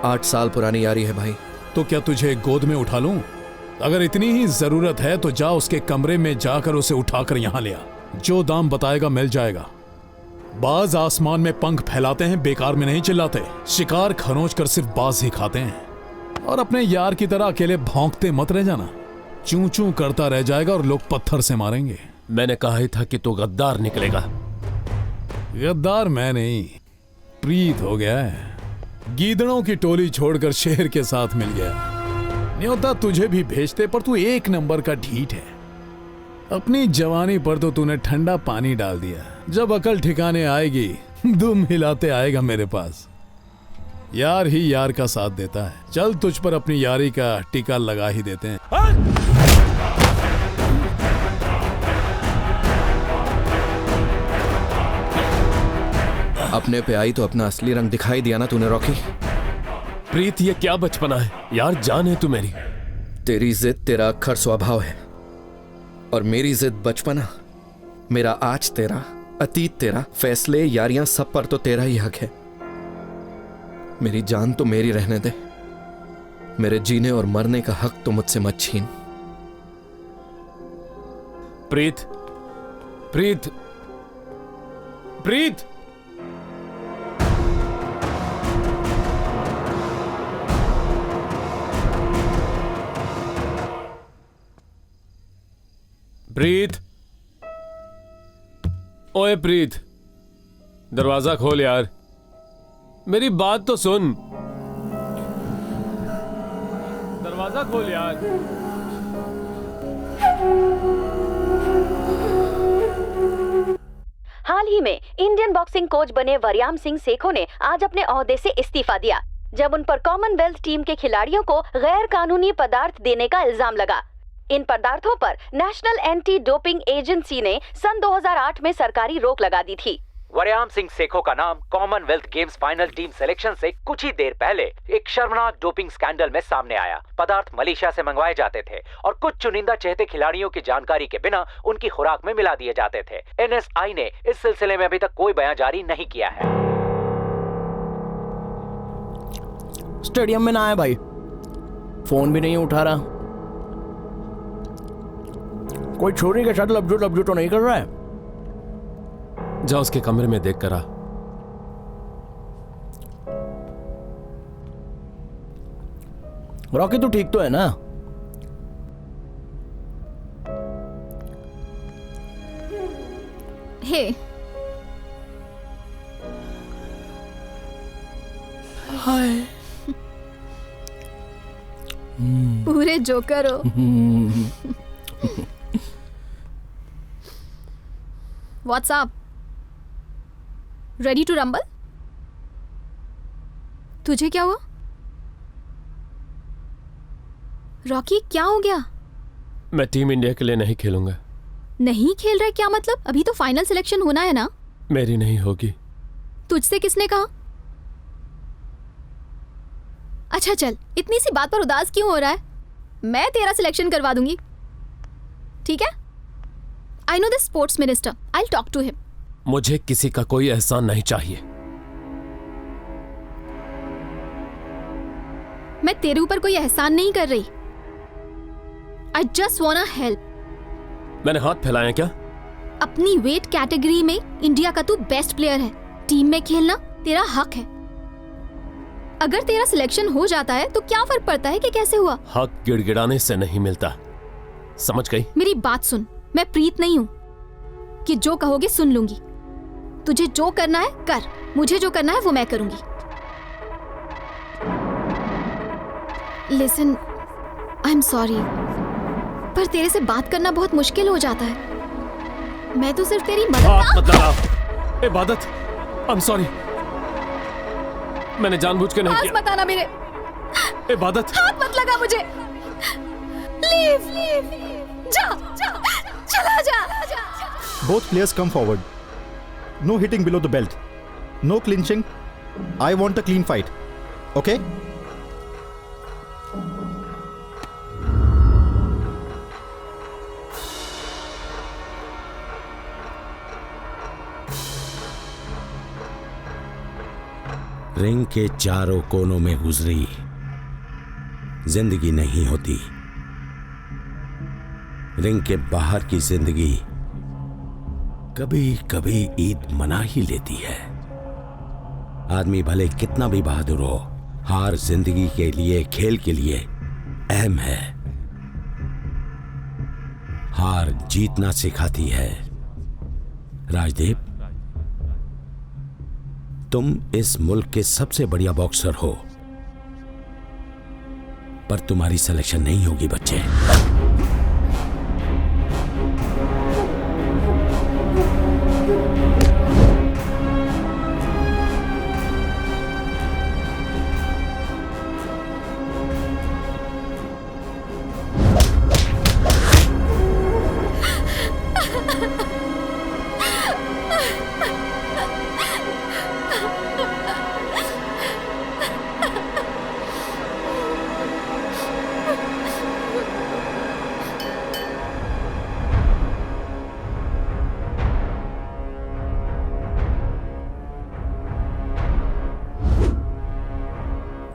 8 साल पुरानी यारी है भाई। तो क्या तुझे गोद में उठा लूं? अगर इतनी ही जरूरत है तो जा उसके कमरे में जाकर उसे उठाकर यहां ले आ। जो दाम बताएगा मिल जाएगा। बाज आसमान में पंख फैलाते हैं, बेकार में नहीं चिल्लाते। शिकार खरोच कर सिर्फ बाज ही खाते हैं। और अपने यार की तरह अकेले भौंकते मत रह जाना, चूं चूं करता रह जाएगा और लोग पत्थर से मारेंगे। मैंने कहा ही था कि तू गद्दार निकलेगा। गद्दार मैं नहीं, प्रीत हो गया है। गीदड़ों की टोली छोड़कर शेर के साथ मिल गया। न्योता तुझे भी भेजते पर तू एक नंबर का ढीठ है। अपनी जवानी पर तो तूने ठंडा पानी डाल दिया। जब अकल ठिकाने आएगी दुम हिलाते आएगा मेरे पास। यार ही यार का साथ देता है। चल तुझ पर अपनी यारी का टीका लगा ही देते हैं। अपने पे आई तो अपना असली रंग दिखाई दिया ना तूने रॉकी। प्रीत ये क्या बचपना है यार, जान है तू मेरी। तेरी जिद तेरा अक्खर स्वभाव है और मेरी जिद बचपना। मेरा आज तेरा, अतीत तेरा, फैसले यारियां सब पर तो तेरा ही हक है। मेरी जान तो मेरी रहने दे, मेरे जीने और मरने का हक तो मुझसे मत छीन। प्रीत, प्रीत, प्रीत। प्रीत, ओए प्रीत, दरवाजा खोल यार, मेरी बात तो सुन। दरवाजा खोल यार। हाल ही में इंडियन बॉक्सिंग कोच बने वरियाम सिंह सेखो ने आज अपने ओहदे से इस्तीफा दिया, जब उन पर कॉमनवेल्थ टीम के खिलाड़ियों को गैर कानूनी पदार्थ देने का इल्जाम लगा। इन पदार्थों पर नेशनल एंटी डोपिंग एजेंसी ने सन 2008 में सरकारी रोक लगा दी थी। वरियाम सिंह सेखो का नाम Commonwealth games final team selection से कुछ ही देर पहले एक शर्मनाक डोपिंग स्कैंडल में सामने आया। पदार्थ मलेशिया से मंगवाए जाते थे और कुछ चुनिंदा चहेते खिलाड़ियों की जानकारी के बिना उनकी खुराक में मिला दिए जाते थे। एनएसआई ने इस सिलसिले में अभी तक कोई बयान जारी नहीं किया है। स्टेडियम में ना आए भाई, फोन भी नहीं उठा रहा। कोई छोरी के साथ लब्जो तो नहीं कर रहा है? जा उसके कमरे में देख कर आ। रॉकी तू ठीक तो है ना? हे हाय पूरे जोकर हो। What's up? Ready to rumble? तुझे क्या हुआ? रॉकी क्या हो गया? मैं टीम इंडिया के लिए नहीं खेलूंगा। नहीं खेल रहा है क्या मतलब? अभी तो फाइनल सिलेक्शन होना है ना। मेरी नहीं होगी। तुझसे किसने कहा? अच्छा चल, इतनी सी बात पर उदास क्यों हो रहा है? मैं तेरा सिलेक्शन करवा दूंगी, ठीक है? I know the sports minister, I will talk to him. मुझे किसी का कोई एहसान नहीं चाहिए। मैं तेरे ऊपर कोई एहसान नहीं कर रही। I just वांना help. मैंने हाथ फैलाया क्या? अपनी वेट कैटेगरी में इंडिया का तू बेस्ट प्लेयर है। टीम में खेलना तेरा हक है। अगर तेरा सिलेक्शन हो जाता है तो क्या फर्क पड़ता है कि कैसे हुआ? हक गिड़गिड़ाने से नहीं मिलता, समझ गई? मेरी बात सुन, मैं प्रीत नहीं हूँ कि जो कहोगे सुन लूंगी। तुझे जो करना है कर, मुझे जो करना है वो मैं करूंगी। लिसन, आई एम सॉरी, पर तेरे से बात करना बहुत मुश्किल हो जाता है। मैं तो सिर्फ तेरी मदद। इबादत, आई एम सॉरी, मैंने जानबूझ के नहीं पास किया। मत आना मेरे। इबादत, हाथ मत लगा मुझे। लीव, जा, चला जा। Both players come forward. No hitting below the belt. No clinching. I want a clean fight. Okay? Ring के चारों कोनों में गुजरी जिंदगी नहीं होती। रिंग के बाहर की जिंदगी कभी कभी ईद मना ही लेती है। आदमी भले कितना भी बहादुर हो, हार जिंदगी के लिए, खेल के लिए अहम है। हार जीतना सिखाती है। राजदीप, तुम इस मुल्क के सबसे बढ़िया बॉक्सर हो, पर तुम्हारी सिलेक्शन नहीं होगी बच्चे।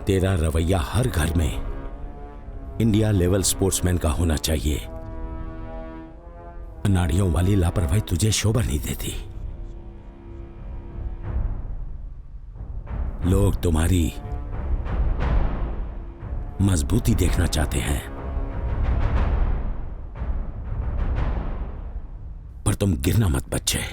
तेरा रवैया हर घर में इंडिया लेवल स्पोर्ट्समैन का होना चाहिए। अनाड़ियों वाली लापरवाही तुझे शोभा नहीं देती। लोग तुम्हारी मजबूती देखना चाहते हैं, पर तुम गिरना मत बच्चे।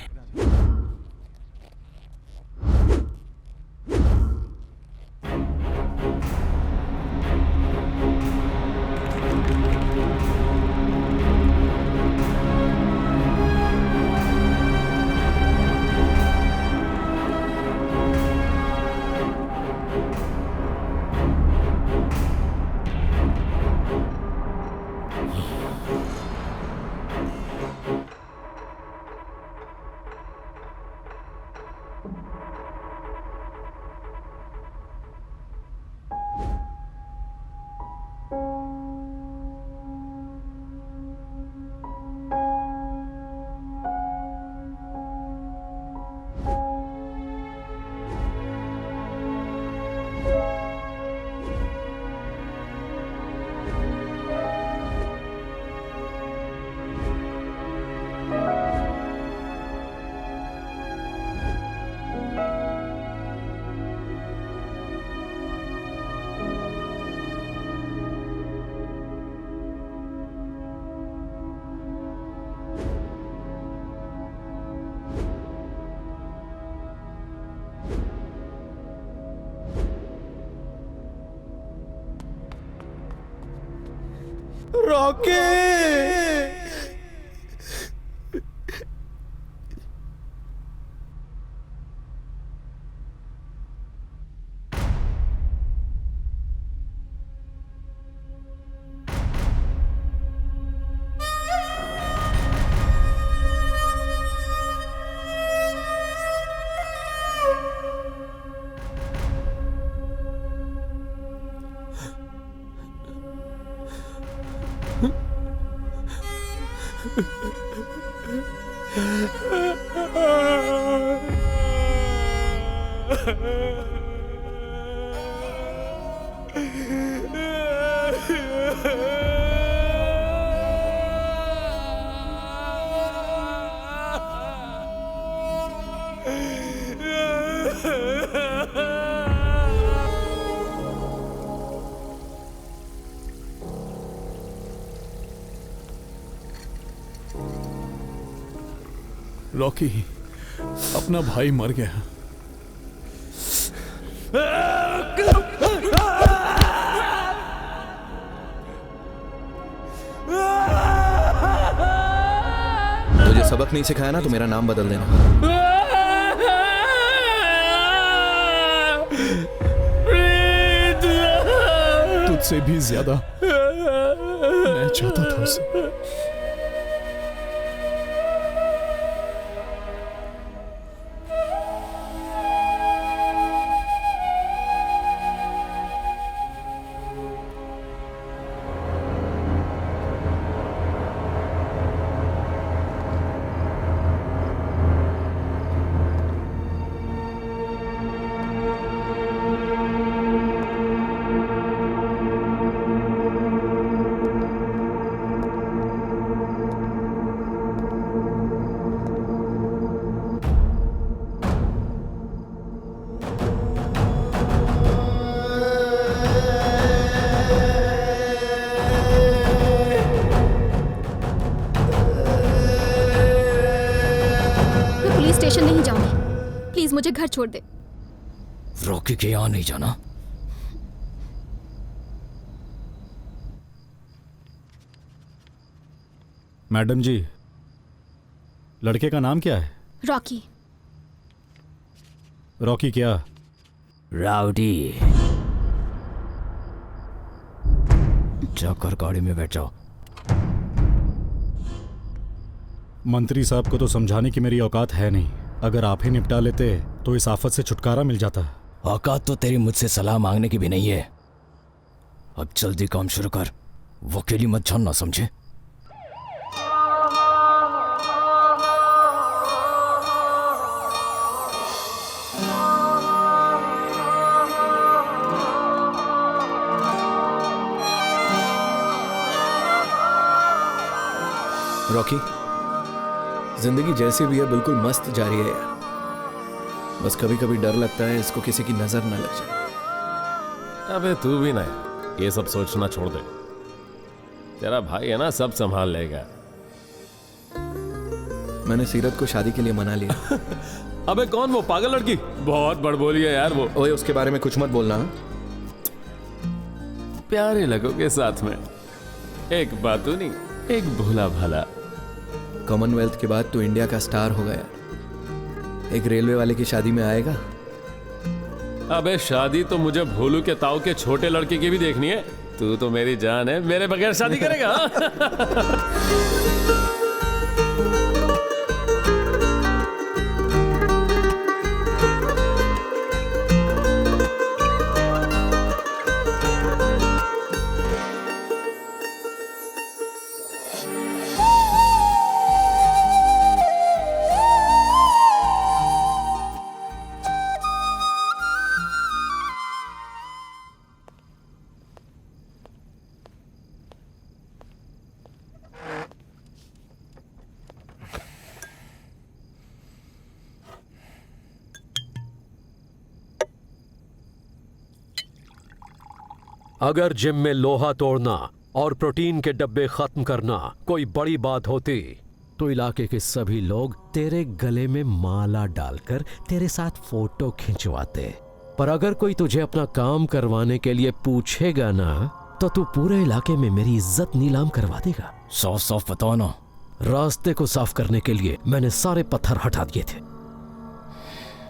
रॉकी। रॉकी, अपना भाई मर गया। तुझे सबक नहीं सिखाया ना तो मेरा नाम बदल देना। तुझसे भी ज्यादा मैं चाहता था उसे। स्टेशन नहीं जाऊंगी, प्लीज मुझे घर छोड़ दे। रॉकी के यहाँ नहीं जाना। मैडम जी, लड़के का नाम क्या है? रॉकी। रॉकी क्या? राउडी। जाकर गाड़ी में बैठ जाओ। मंत्री साहब को तो समझाने की मेरी औकात है नहीं। अगर आप ही निपटा लेते तो इस आफत से छुटकारा मिल जाता। औकात तो तेरी मुझसे सलाह मांगने की भी नहीं है। अब जल्दी काम शुरू कर, वकीली मत जानना, समझे? रॉकी, जिंदगी जैसी भी है बिल्कुल मस्त जा रही है यार। बस कभी कभी डर लगता है इसको किसी की नजर ना लग जाए। अबे तू भी ना ये सब सोचना छोड़ दे। तेरा भाई है ना, सब संभाल लेगा। मैंने सीरत को शादी के लिए मना लिया। अबे कौन वो पागल लड़की? बहुत बड़बोली है यार वो। ओए उसके बारे में कुछ मत बोलना। प्यारे लगोगे साथ में। एक बातू नहीं, एक भोला भाला। कॉमनवेल्थ के बाद तू इंडिया का स्टार हो गया। एक रेलवे वाले की शादी में आएगा? अबे शादी तो मुझे भोलू के ताऊ के छोटे लड़के की भी देखनी है। तू तो मेरी जान है, मेरे बगैर शादी करेगा? अगर जिम में लोहा तोड़ना और प्रोटीन के डब्बे खत्म करना कोई बड़ी बात होती तो इलाके के सभी लोग तेरे गले में माला डालकर तेरे साथ फोटो खिंचवाते। पर अगर कोई तुझे अपना काम करवाने के लिए पूछेगा ना तो तू पूरे इलाके में मेरी इज्जत नीलाम करवा देगा। साफ साफ बताओ ना। रास्ते को साफ करने के लिए मैंने सारे पत्थर हटा दिए थे।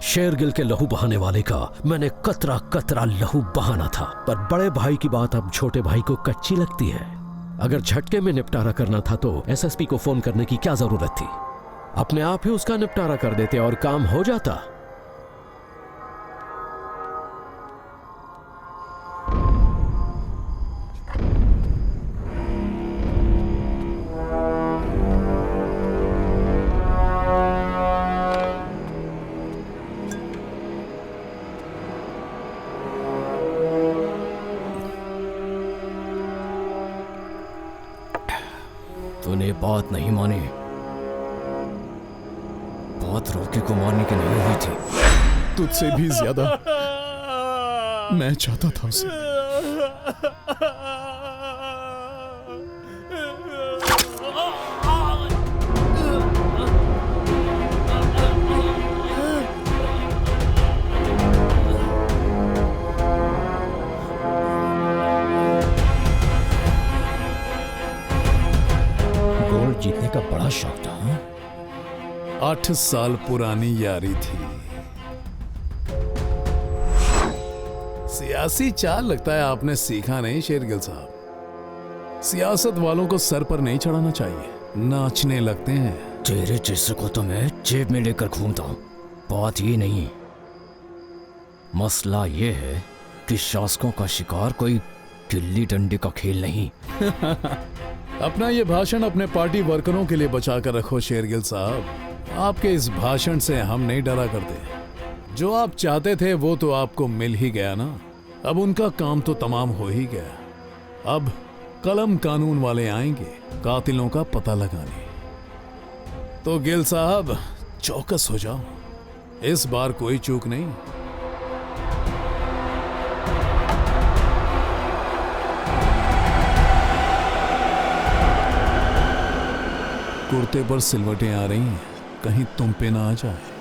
शेरगिल के लहू बहाने वाले का मैंने कतरा कतरा लहू बहाना था, पर बड़े भाई की बात अब छोटे भाई को कच्ची लगती है। अगर झटके में निपटारा करना था तो एसएसपी को फोन करने की क्या जरूरत थी? अपने आप ही उसका निपटारा कर देते और काम हो जाता। तूने बात नहीं मानी। बात रॉकी को मारने की नहीं हुई थी। तुझसे भी ज्यादा मैं चाहता था उसे। गोल्ड जीतने का बड़ा शौक था। 8 साल पुरानी यारी थी। सियासी चाल लगता है आपने सीखा नहीं शेरगिल साहब। सियासत वालों को सर पर नहीं चढ़ाना चाहिए, नाचने लगते हैं। तेरे जैसे को तो मैं जेब में लेकर घूमता हूं। बात ये नहीं, मसला ये है कि शासकों का शिकार कोई गिल्ली डंडे का खेल नहीं। अपना ये भाषण अपने पार्टी वर्करों के लिए बचा कर रखो शेरगिल साहब। आपके इस भाषण से हम नहीं डरा करते। जो आप चाहते थे वो तो आपको मिल ही गया ना। अब उनका काम तो तमाम हो ही गया। अब कलम कानून वाले आएंगे कातिलों का पता लगाने। तो गिल साहब चौकस हो जाओ, इस बार कोई चूक नहीं। कुर्ते पर सिलवटें आ रही हैं, कहीं तुम पे ना आ जाए।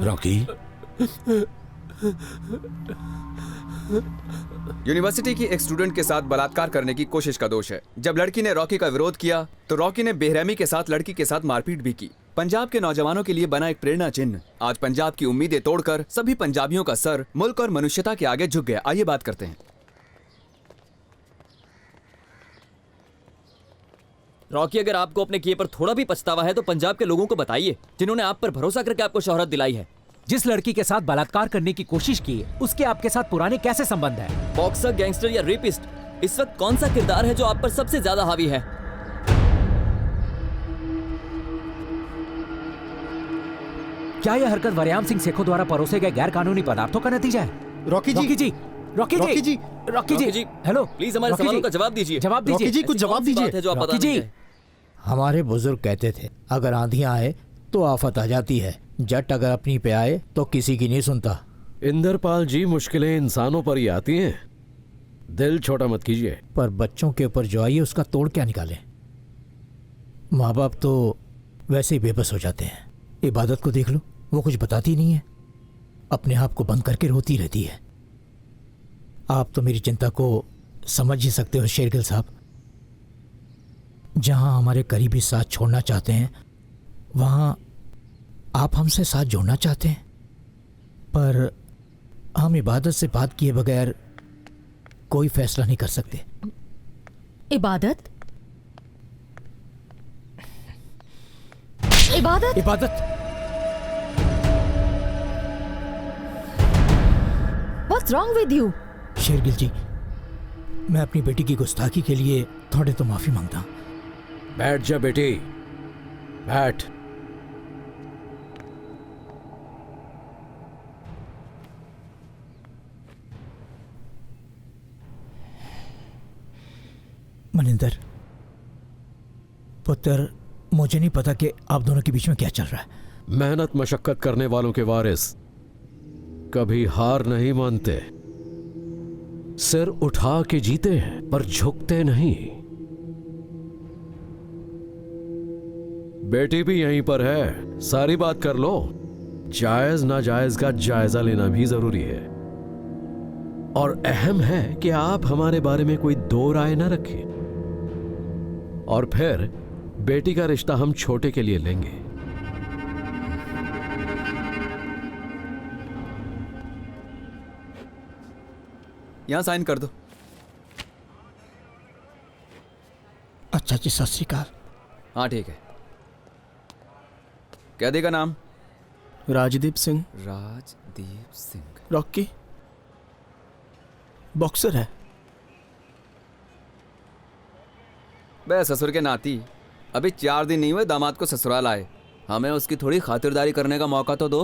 रॉकी, यूनिवर्सिटी की एक स्टूडेंट के साथ बलात्कार करने की कोशिश का दोष है। जब लड़की ने रॉकी का विरोध किया तो रॉकी ने बेरहमी के साथ लड़की के साथ मारपीट भी की। पंजाब के नौजवानों के लिए बना एक प्रेरणा चिन्ह आज पंजाब की उम्मीदें तोड़कर सभी पंजाबियों का सर मुल्क और मनुष्यता के आगे झुक गया। आइए बात करते हैं। रॉकी, अगर आपको अपने किए पर थोड़ा भी पछतावा है तो पंजाब के लोगों को बताइए, जिन्होंने आप पर भरोसा करके आपको शोहरत दिलाई है। जिस लड़की के साथ बलात्कार करने की कोशिश की है, उसके आपके साथ पुराने कैसे संबंध है? बॉक्सर, गैंगस्टर या रेपिस्ट, इस वक्त कौन सा किरदार है जो आप पर सबसे ज्यादा हावी है? क्या यह हरकत वरयाम सिंह सेखों द्वारा परोसे गए गैर कानूनी पदार्थों का नतीजा है? Rocky ji, Rocky ji, hello, please हमारे सवालों का जवाब दीजिए। जवाब दीजिए। रॉकी जी, कुछ जवाब दीजिए। रॉकी जी, हमारे बुजुर्ग कहते थे अगर आंधियां आए तो आफत आ जाती है, जट अगर अपनी पे आए तो किसी की नहीं सुनता। इंदरपाल जी, मुश्किलें इंसानों पर ही आती हैं, दिल छोटा मत कीजिए। पर बच्चों के ऊपर जो आई है उसका तोड़ क्या निकालें? माँ बाप तो वैसे ही बेबस हो जाते हैं। इबादत को देख लो, वो कुछ बताती नहीं है, अपने आप को बंद करके रोती रहती है। आप तो मेरी चिंता को समझ ही सकते हो शेरगिल साहब। जहां हमारे करीबी साथ छोड़ना चाहते हैं वहां आप हमसे साथ जोड़ना चाहते हैं, पर हम इबादत से बात किए बगैर कोई फैसला नहीं कर सकते। इबादत? इबादत What's wrong with you? Shergill जी, मैं अपनी बेटी की गुस्ताखी के लिए थोड़े तो माफी मांगता हूं। बैठ जा बेटी, बैठ। मनिंदर पुत्र, मुझे नहीं पता कि आप दोनों के बीच में क्या चल रहा है। मेहनत मशक्कत करने वालों के वारिस कभी हार नहीं मानते, सिर उठा के जीते हैं पर झुकते नहीं। बेटी भी यहीं पर है, सारी बात कर लो। जायज नाजायज का जायजा लेना भी जरूरी है, और अहम है कि आप हमारे बारे में कोई दो राय ना रखें। और फिर बेटी का रिश्ता हम छोटे के लिए लेंगे। यहां साइन कर दो। अच्छा जी, सत श्री अकाल। हाँ ठीक है। कैदी का नाम? राजदीप सिंह। राजदीप सिंह। रॉकी बॉक्सर है। बे ससुर के नाती, अभी 4 दिन नहीं हुए दामाद को ससुराल आए, हमें उसकी थोड़ी खातिरदारी करने का मौका तो दो।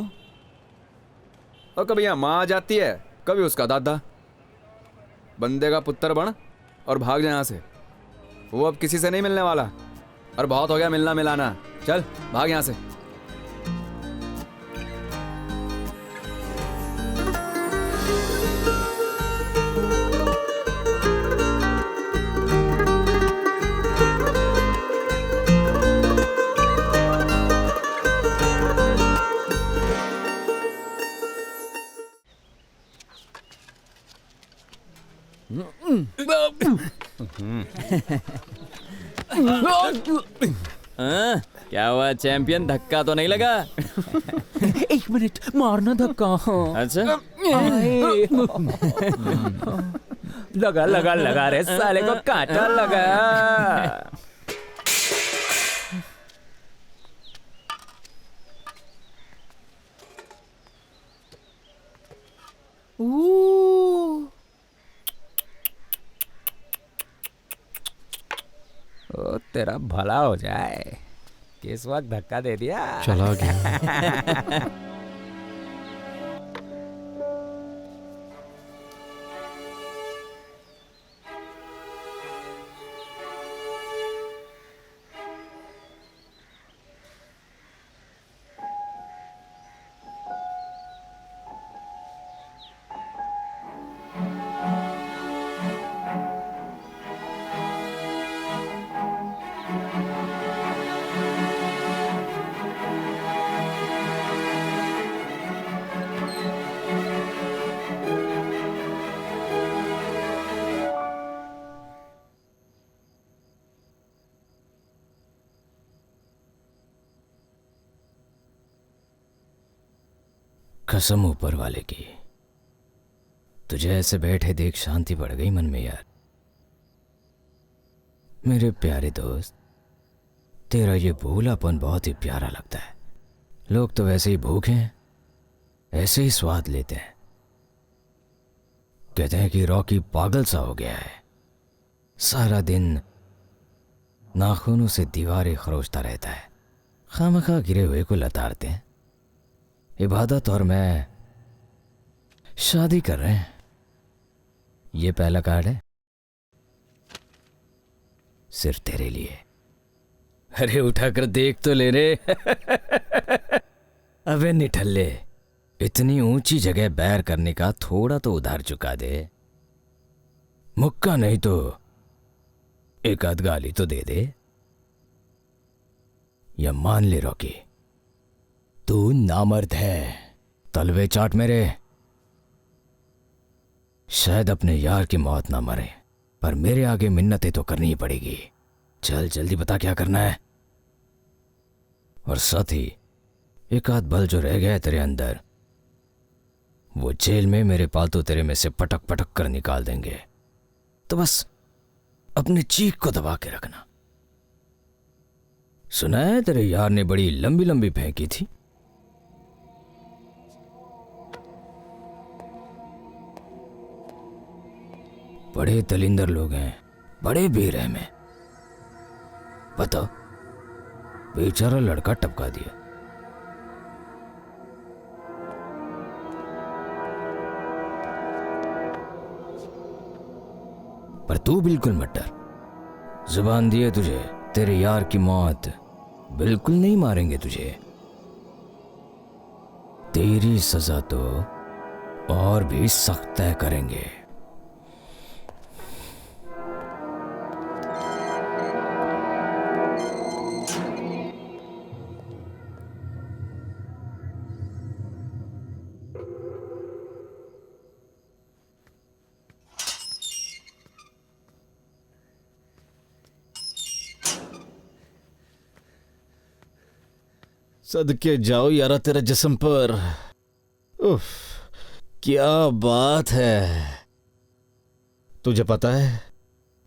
और कभी यहाँ माँ आ जाती है, कभी उसका दादा। बंदे का पुत्र बन और भाग जा यहाँ से। वो अब किसी से नहीं मिलने वाला, और बहुत हो गया मिलना मिलाना। चल भाग यहाँ से। क्या हुआ चैंपियन, धक्का तो नहीं लगा? 1 मिनट, मारना धक्का। अच्छा लगा लगा लगा रे साले को, कांटा लगा। ओ तेरा भला हो जाए, किस वक्त धक्का दे दिया। चला गया। कसम ऊपर वाले की, तुझे ऐसे बैठे देख शांति बढ़ गई मन में यार। मेरे प्यारे दोस्त, तेरा ये भोलापन बहुत ही प्यारा लगता है। लोग तो वैसे ही भूखे हैं, ऐसे ही स्वाद लेते हैं। कहते हैं कि रॉकी पागल सा हो गया है, सारा दिन नाखूनों से दीवारें खरोचता रहता है, खामखा गिरे हुए को लताड़ते हैं। इबादत और मैं शादी कर रहे हैं। ये पहला कार्ड है, सिर्फ तेरे लिए। अरे उठाकर देख तो ले रे। अबे निठल्ले, इतनी ऊंची जगह बैर करने का थोड़ा तो उधार चुका दे। मुक्का नहीं तो एक आध गाली तो दे दे। या मान ले रॉकी, तू नामर्द है। तलवे चाट मेरे। शायद अपने यार की मौत ना मरे, पर मेरे आगे मिन्नतें तो करनी ही पड़ेगी। चल जल्दी बता क्या करना है। और साथ ही एक आध बल जो रह गया है तेरे अंदर, वो जेल में मेरे पालतू तेरे में से पटक पटक कर निकाल देंगे। तो बस अपने चीख को दबा के रखना। सुना है तेरे यार ने बड़ी लंबी लंबी फेंकी थी। बड़े दलिंदर लोग हैं, बड़े बेरहम हैं। बता, बेचारा लड़का टपका दिया। पर तू बिल्कुल मत डर, जुबान दिए तुझे, तेरे यार की मौत बिल्कुल नहीं मारेंगे तुझे। तेरी सजा तो और भी सख्त तय करेंगे। सदके जाओ यारा तेरा जिस्म पर। उफ, क्या बात है। तुझे पता है,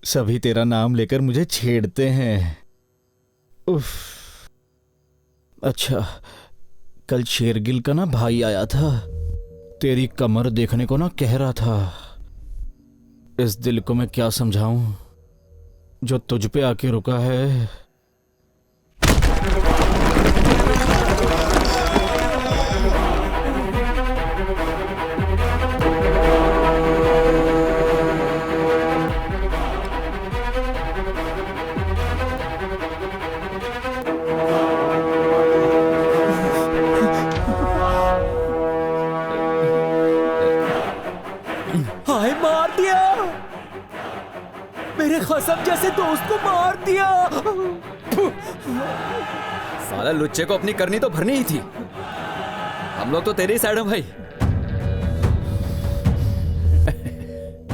सभी तेरा नाम लेकर मुझे छेड़ते हैं। उफ। अच्छा, कल शेरगिल का ना भाई आया था, तेरी कमर देखने को ना कह रहा था। इस दिल को मैं क्या समझाऊं जो तुझ पे आके रुका है। हाय, मार दिया मेरे खसम जैसे दोस्त को, मार दिया। साला लुच्चे को अपनी करनी तो भरनी ही थी। हम लोग तो तेरे ही साइड हैं भाई।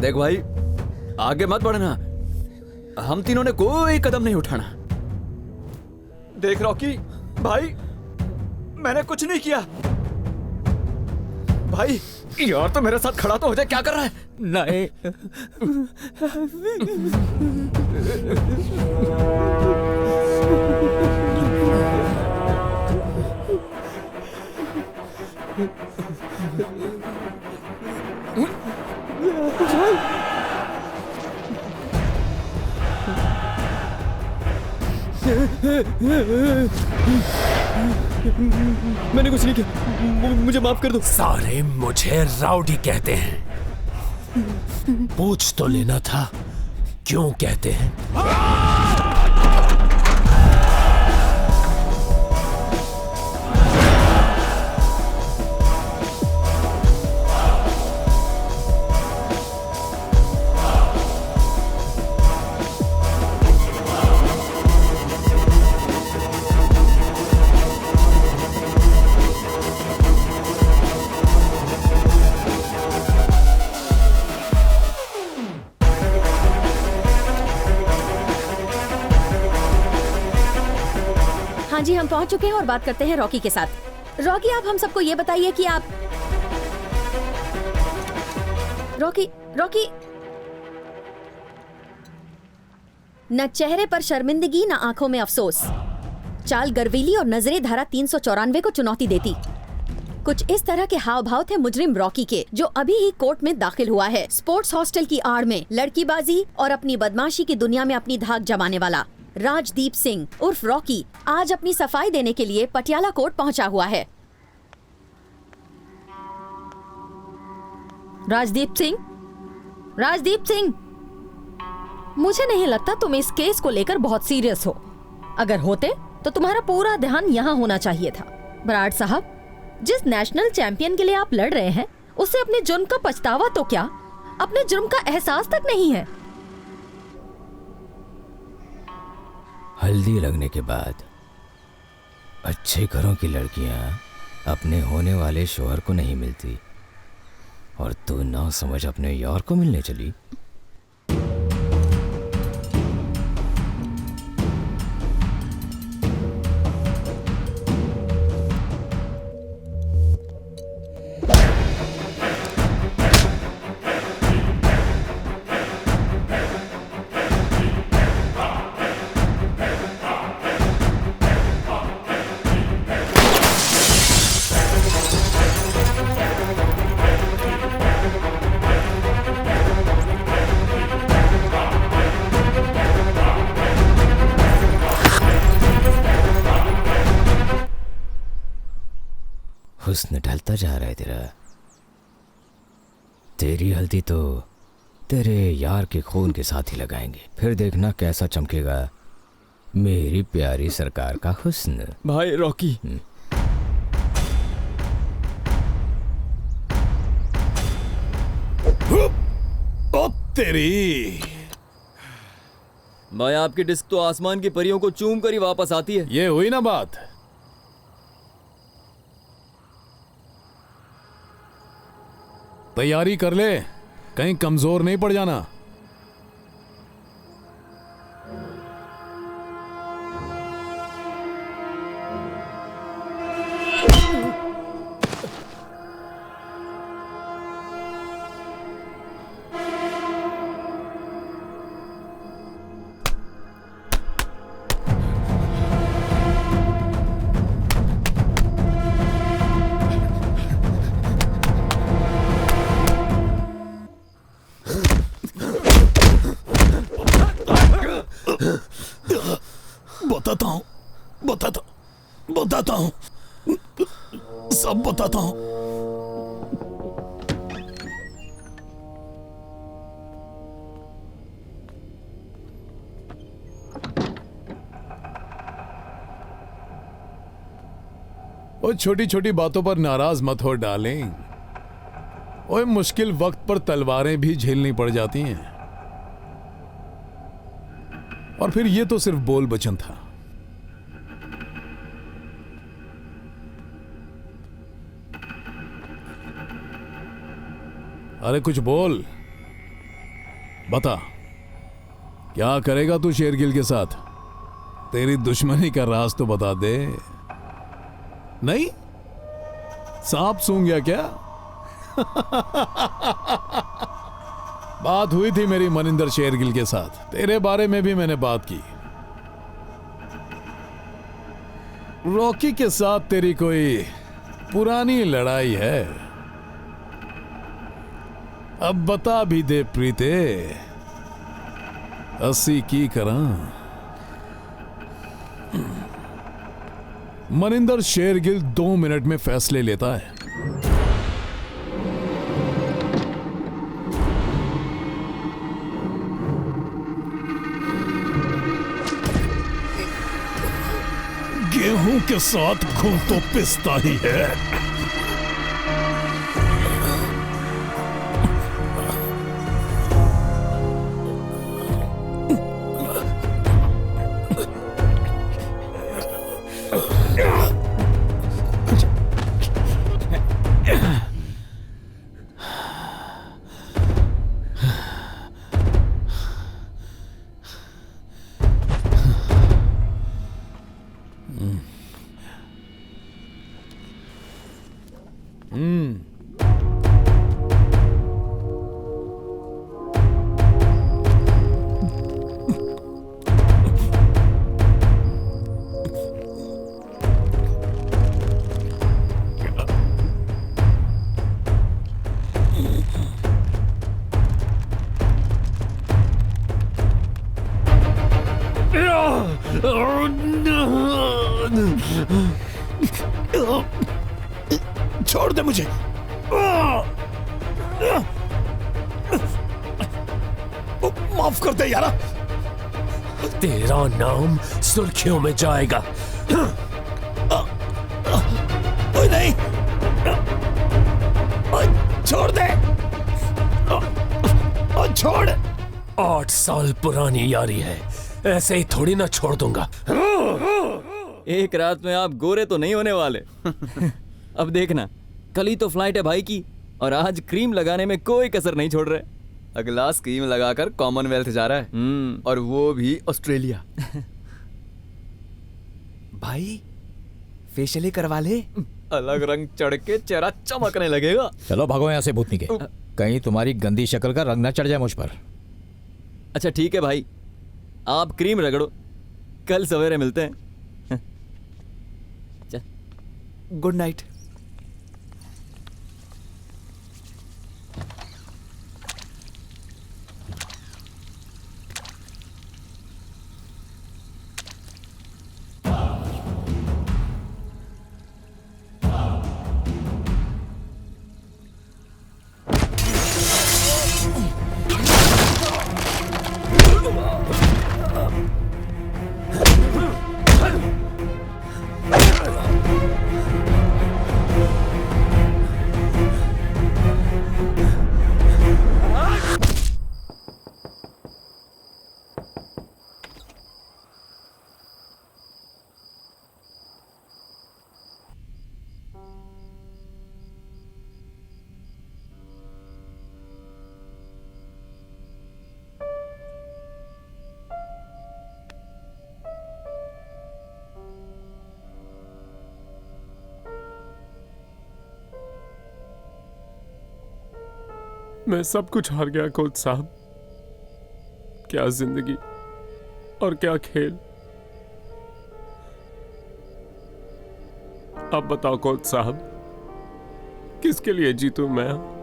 देख भाई, आगे मत बढ़ना, हम तीनों ने कोई कदम नहीं उठाना। देख रॉकी भाई, मैंने कुछ नहीं किया। भाई यार तो मेरे साथ खड़ा तो हो जाए, क्या कर रहा है? नहीं। मैंने कुछ नहीं किया, मुझे माफ कर दो। सारे मुझे राउडी कहते हैं, पूछ तो लेना था क्यों कहते हैं। हाँ जी, हम पहुंच चुके हैं और बात करते हैं रॉकी के साथ। रॉकी, आप हम सबको ये बताइए कि आप रॉकी न चेहरे पर शर्मिंदगी न आंखों में अफसोस, चाल गर्वीली और नजरें धारा 394 को चुनौती देती। कुछ इस तरह के हाव भाव थे मुजरिम रॉकी के, जो अभी ही कोर्ट में दाखिल हुआ है। स्पोर्ट्स हॉस्टल की आड़ में लड़कीबाजी और अपनी बदमाशी की दुनिया में अपनी धाक जमाने वाला राजदीप सिंह उर्फ रॉकी आज अपनी सफाई देने के लिए पटियाला कोर्ट पहुंचा हुआ है। राजदीप सिंह, मुझे नहीं लगता तुम इस केस को लेकर बहुत सीरियस हो। अगर होते तो तुम्हारा पूरा ध्यान यहाँ होना चाहिए था। बराड़ साहब, जिस नेशनल चैंपियन के लिए आप लड़ रहे हैं, उसे अपने जुर्म का पछतावा तो क्या, अपने जुर्म का एहसास तक नहीं है। हल्दी लगने के बाद अच्छे घरों की लड़कियां अपने होने वाले शौहर को नहीं मिलती, और तू ना समझ अपने यार को मिलने चली। हुस्न ढलता जा रहा है तेरा। तेरी हल्दी तो तेरे यार के खून के साथ ही लगाएंगे, फिर देखना कैसा चमकेगा मेरी प्यारी सरकार का हुस्न। भाई रॉकी, ओ तेरी। भाई आपकी डिस्क तो आसमान की परियों को चूम कर ही वापस आती है। ये हुई ना बात। तैयारी कर ले, कहीं कमजोर नहीं पड़ जाना। बताता हूं, सब बताता हूं। ओ छोटी छोटी बातों पर नाराज मत हो डार्लिंग। ओए मुश्किल वक्त पर तलवारें भी झेलनी पड़ जाती हैं। और फिर ये तो सिर्फ बोल बचन था। अरे कुछ बोल, बता क्या करेगा तू शेरगिल के साथ? तेरी दुश्मनी का राज तो बता दे। नहीं, सांप सूंघ गया क्या? बात हुई थी मेरी मनिंदर शेरगिल के साथ, तेरे बारे में भी मैंने बात की। रॉकी के साथ तेरी कोई पुरानी लड़ाई है? अब बता भी दे प्रीते, अस्सी की करा। मनिंदर शेरगिल 2 मिनट में फैसले लेता है। गेहूं के साथ खून तो पिसता ही है। छोड़ दे मुझे। माफ कर दे यारा। तेरा नाम सुर्खियों में जाएगा। ओए नहीं, छोड़ दे, छोड़। 8 साल पुरानी यारी है, ऐसे ही थोड़ी ना छोड़ दूंगा। एक रात में आप गोरे तो नहीं होने वाले। अब देखना, कल ही तो फ्लाइट है भाई की, और आज क्रीम लगाने में कोई कसर नहीं छोड़ रहे। अगला स्कीम लगाकर कॉमनवेल्थ जा रहा है, और वो भी ऑस्ट्रेलिया। भाई फेशियल करवा ले, अलग रंग चढ़ के चेहरा चमकने लगेगा। चलो भागो यहाँ से भूतनी के, कहीं तुम्हारी गंदी शक्ल का रंग ना चढ़ जाए मुझ पर। अच्छा ठीक है भाई, आप क्रीम रगड़ो, कल सवेरे मिलते हैं। Good night. मैं सब कुछ हार गया कोच साहब। क्या जिंदगी और क्या खेल। अब बताओ कोच साहब, किसके लिए जीतूं मैं?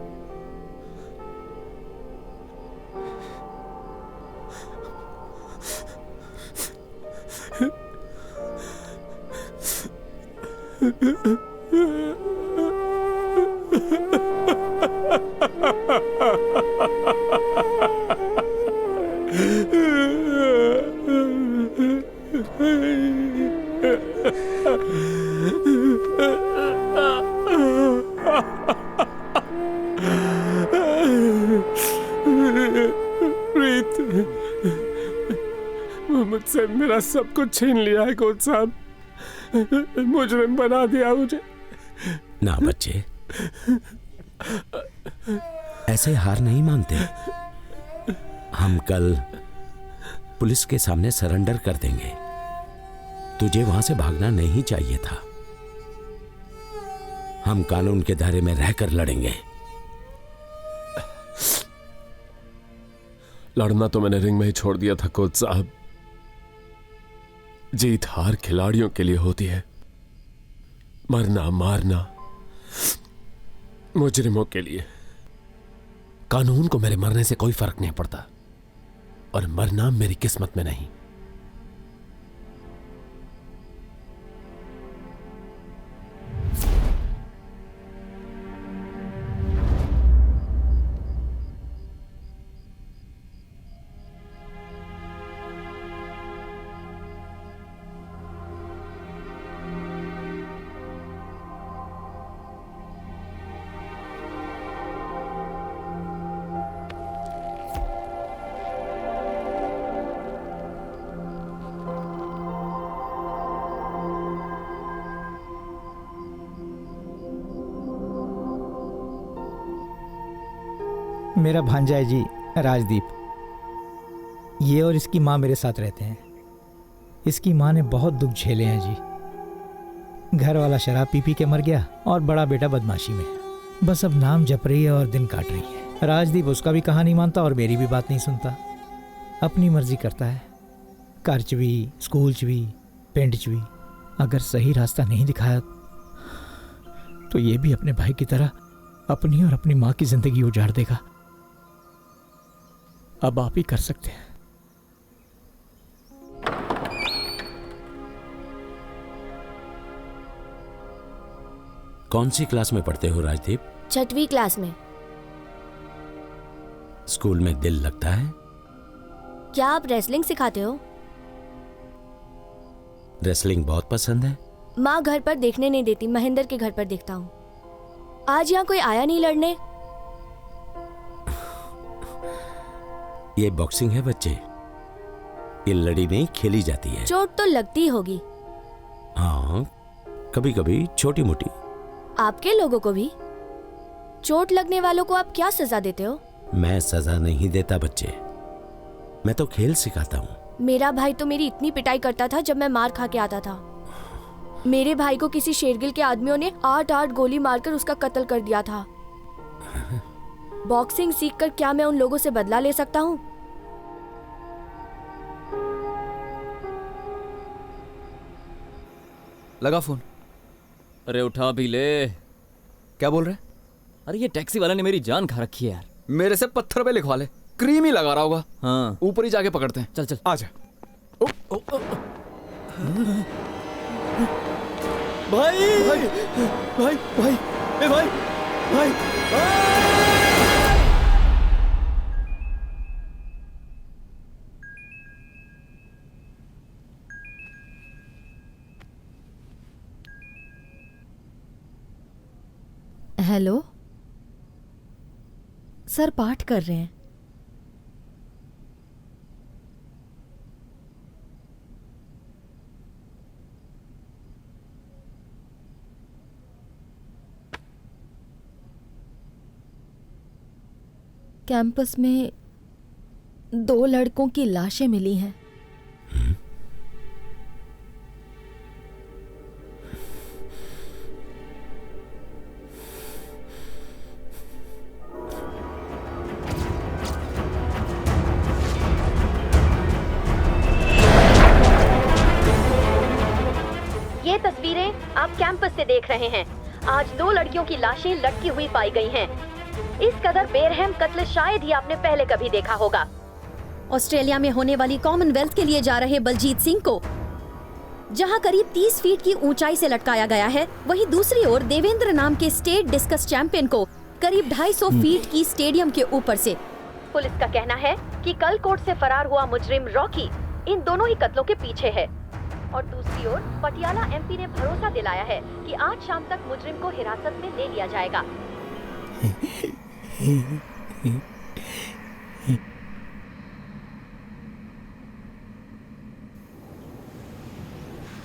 प्रीत, मुझसे मेरा सब कुछ छीन लिया है कोच साहब। मुजरिम बना दिया मुझे। ना बच्चे, ऐसे हार नहीं मानते। हम कल पुलिस के सामने सरेंडर कर देंगे। तुझे वहां से भागना नहीं चाहिए था। हम कानून के दायरे में रहकर लड़ेंगे। लड़ना तो मैंने रिंग में ही छोड़ दिया था कोच साहब। जीत हार खिलाड़ियों के लिए होती है, मरना मारना मुजरिमों के लिए। कानून को मेरे मरने से कोई फर्क नहीं पड़ता, और मरना मेरी किस्मत में नहीं। मेरा भांजा है जी, राजदीप। ये और इसकी माँ मेरे साथ रहते हैं। इसकी माँ ने बहुत दुख झेले हैं जी। घर वाला शराब पी पी के मर गया और बड़ा बेटा बदमाशी में। बस अब नाम जप रही है और दिन काट रही है। राजदीप उसका भी कहानी मानता और मेरी भी बात नहीं सुनता। अपनी मर्जी करता है। घर च भी, स्कूल च भी, पिंड च भी। अगर सही रास्ता नहीं दिखाया तो ये भी अपने भाई की तरह अपनी और अपनी माँ की जिंदगी उजाड़ देगा। अब आप ही कर सकते हैं। कौन सी क्लास में पढ़ते हो राजदीप? 6वीं क्लास में। स्कूल में दिल लगता है? क्या आप रेसलिंग सिखाते हो? रेसलिंग बहुत पसंद है। माँ घर पर देखने नहीं देती, महेंद्र के घर पर देखता हूँ। आज यहाँ कोई आया नहीं लड़ने? ये बॉक्सिंग है बच्चे, ये लड़ी नहीं खेली जाती है। चोट तो लगती होगी। हाँ, कभी कभी छोटी मोटी। आपके लोगों को भी? चोट लगने वालों को आप क्या सजा देते हो? मैं सजा नहीं देता बच्चे, मैं तो खेल सिखाता हूँ। मेरा भाई तो मेरी इतनी पिटाई करता था जब मैं मार खा के आता था। मेरे भाई को किसी शेरगिल के आदमियों ने 8-8 गोली मारकर उसका कत्ल कर दिया था। बॉक्सिंग सीखकर क्या मैं उन लोगों से बदला ले सकता हूँ? लगा फोन। अरे उठा भी ले। क्या बोल रहे? अरे ये टैक्सी वाला ने मेरी जान खा रखी है यार। मेरे से पत्थर पे लिखवा ले, क्रीम ही लगा रहा होगा। हाँ, ऊपर ही जाके पकड़ते हैं। चल चल आजा। भाई भाई भाई भाई ए भाई भाई, हेलो सर, पाठ कर रहे हैं। कैंपस में 2 लड़कों की लाशें मिली हैं। आप कैंपस से देख रहे हैं। आज 2 लड़कियों की लाशें लटकी हुई पाई गई हैं। इस कदर बेरहम कत्ल शायद ही आपने पहले कभी देखा होगा। ऑस्ट्रेलिया में होने वाली कॉमनवेल्थ के लिए जा रहे बलजीत सिंह को जहां करीब 30 फीट की ऊंचाई से लटकाया गया है, वहीं दूसरी ओर देवेंद्र नाम के स्टेट डिस्कस चैंपियन को करीब 250 फीट की स्टेडियम के ऊपर से। पुलिस का कहना है कि कल कोर्ट से फरार हुआ मुजरिम रॉकी इन दोनों ही कत्लों के पीछे है। और दूसरी ओर पटियाला एमपी ने भरोसा दिलाया है कि आज शाम तक मुजरिम को हिरासत में ले लिया जाएगा।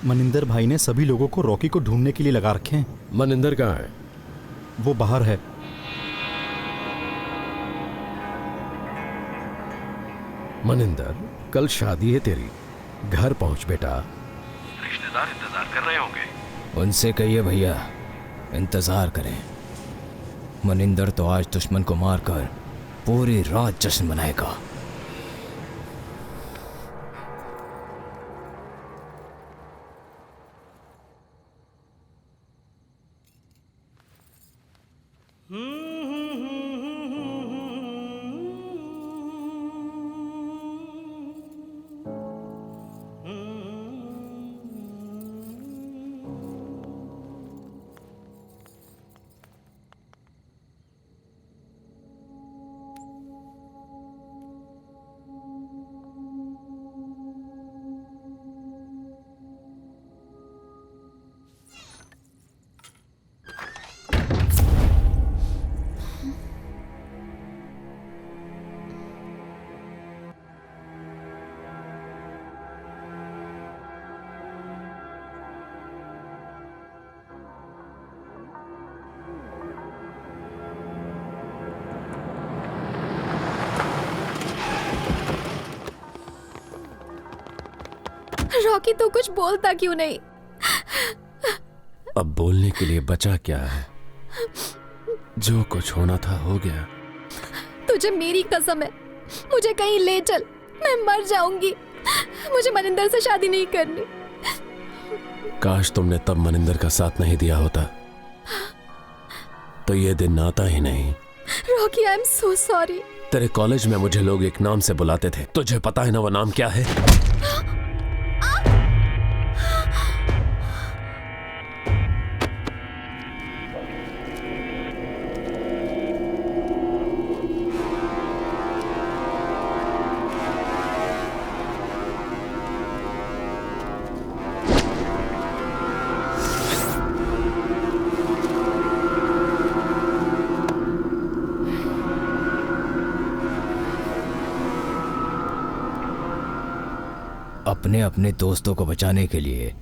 मनिंदर भाई ने सभी लोगों को रॉकी को ढूंढने के लिए लगा रखे हैं। मनिंदर कहाँ है? वो बाहर है। मनिंदर, कल शादी है तेरी, घर पहुंच बेटा। रिश्तेदार इंतजार कर रहे होंगे। उनसे कहिए भैया इंतजार करें। मनिंदर तो आज दुश्मन को मारकर पूरी रात जश्न मनाएगा। रॉकी तो कुछ बोलता क्यों नहीं? अब बोलने के लिए बचा क्या है? जो कुछ होना था हो गया। तुझे मेरी कसम है, मुझे कहीं ले चल, मैं मर जाऊंगी। मुझे मनिंदर से शादी नहीं करनी। काश तुमने तब मनिंदर का साथ नहीं दिया होता तो ये दिन आता ही नहीं। Rocky, I am so sorry. तेरे कॉलेज में मुझे लोग एक नाम से बुलाते थे, तुझे पता है ना वो नाम क्या है? अपने अपने दोस्तों को बचाने के लिए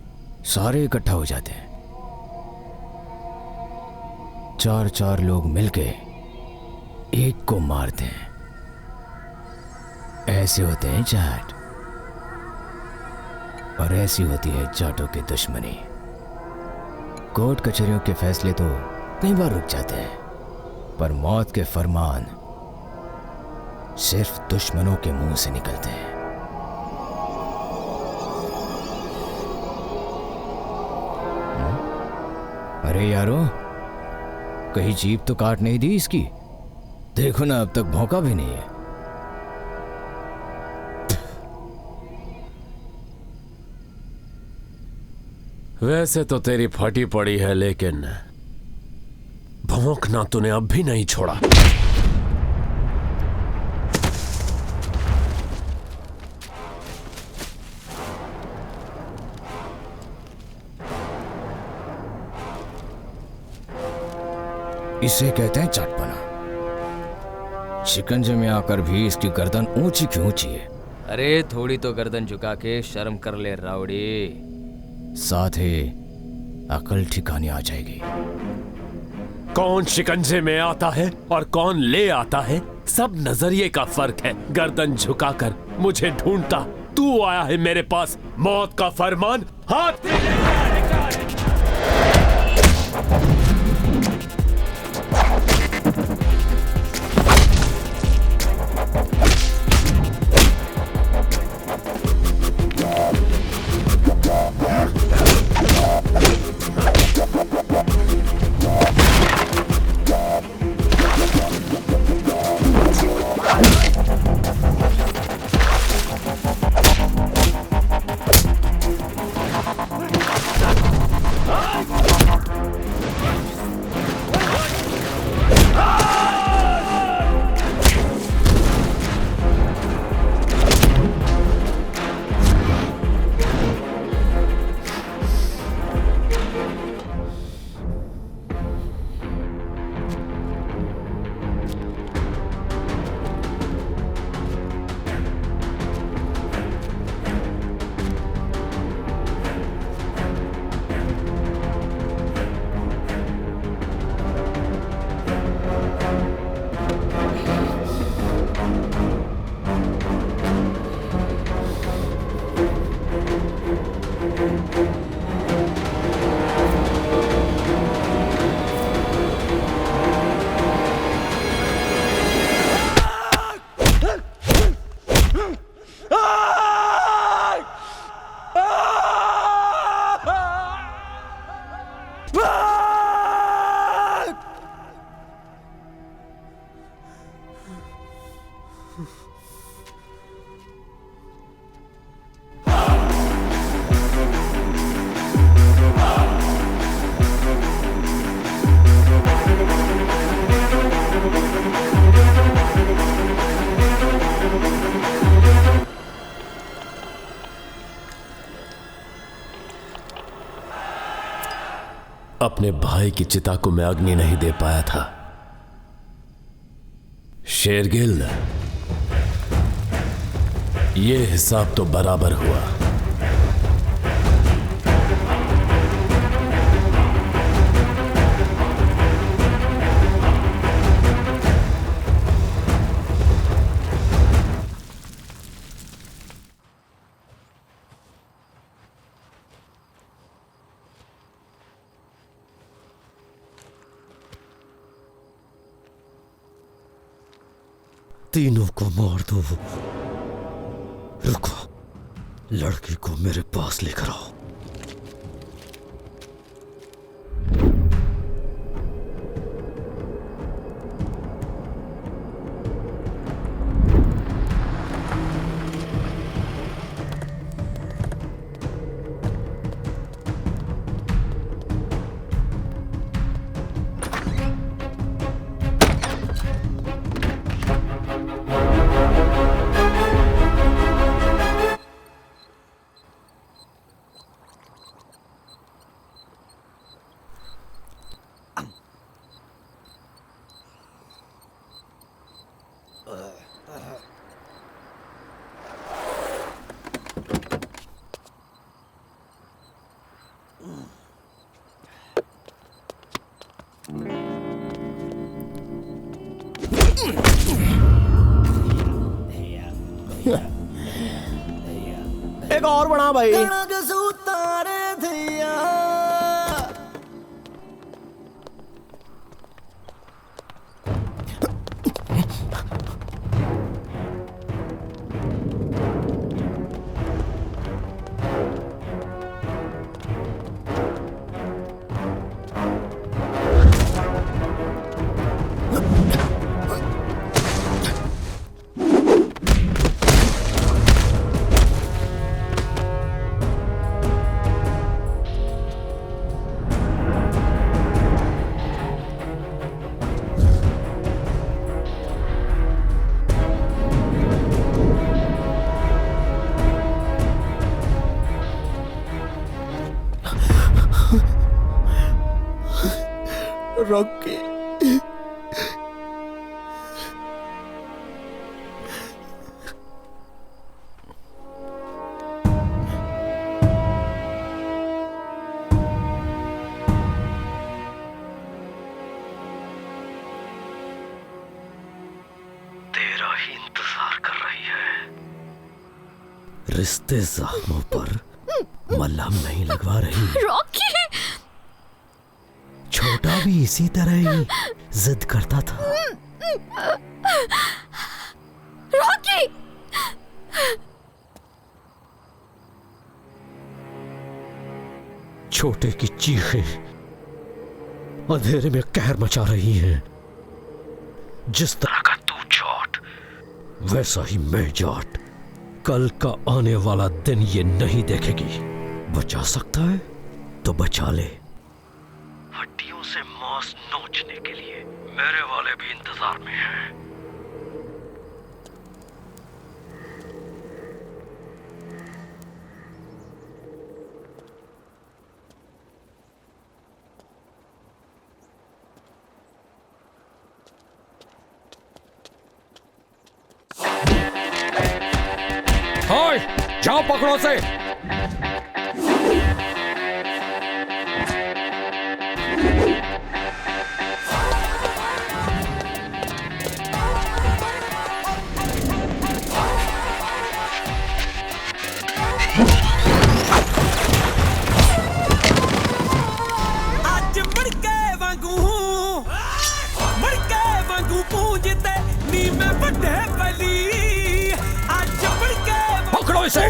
सारे इकट्ठा हो जाते हैं। 4 लोग मिलके एक को मारते हैं। ऐसे होते हैं जाट, और ऐसी होती है जाटों की दुश्मनी। कोर्ट कचहरियों के फैसले तो कई बार रुक जाते हैं, पर मौत के फरमान सिर्फ दुश्मनों के मुंह से निकलते हैं। अरे यारो, कहीं जीप तो काट नहीं दी इसकी? देखो ना, अब तक भौंका भी नहीं है। वैसे तो तेरी फटी पड़ी है, लेकिन भौंकना तूने अब भी नहीं छोड़ा। इसे कहते हैं चटपना। शिकंजे में आकर भी इसकी गर्दन ऊंची की ऊंची है। अरे थोड़ी तो गर्दन झुका के शर्म कर ले राउडी। साथ ही अकल ठिकाने आ जाएगी। कौन शिकंजे में आता है और कौन ले आता है, सब नजरिए का फर्क है। गर्दन झुकाकर मुझे ढूंढता, तू आया है मेरे पास, मौत का फरमान हाथ में लेकर। अपने भाई की चिता को मैं अग्नि नहीं दे पाया था। शेरगिल, ये हिसाब तो बराबर हुआ। तीनों को मार दो। रुको, लड़की को मेरे पास लेकर आओ। एक और बना भाई। रॉकी, तेरा ही इंतजार कर रही है। रिश्ते जख्मों पर मलहम नहीं लगवा रही। रॉकी! छोटा भी इसी तरह ही जिद करता था। रॉकी! छोटे की चीखें अंधेरे में कहर मचा रही हैं। जिस तरह का तू जाट, वैसा ही मैं जाट। कल का आने वाला दिन ये नहीं देखेगी। बचा सकता है तो बचा ले। हड्डियों से मांस नोचने के लिए मेरे वाले भी इंतजार में हैं। हाय, जाओ पकड़ो से। पकड़ो इसे।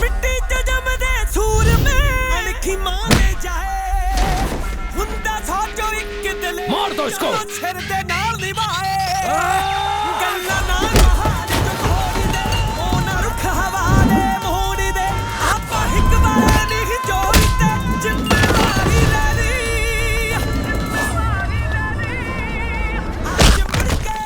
मिट्टी च जमदे सूर में अनखी मारे जाए हुंदा सोचो एक दिल मार दो इसको। सिर दे नाल निभाए गल्ला ना बहार जो छोड़ दे ओ ना रुख हवा दे मोड़ दे आपा हिक बार नहीं जोड़ते जिम्मेवारी ले ली आज मुड़ के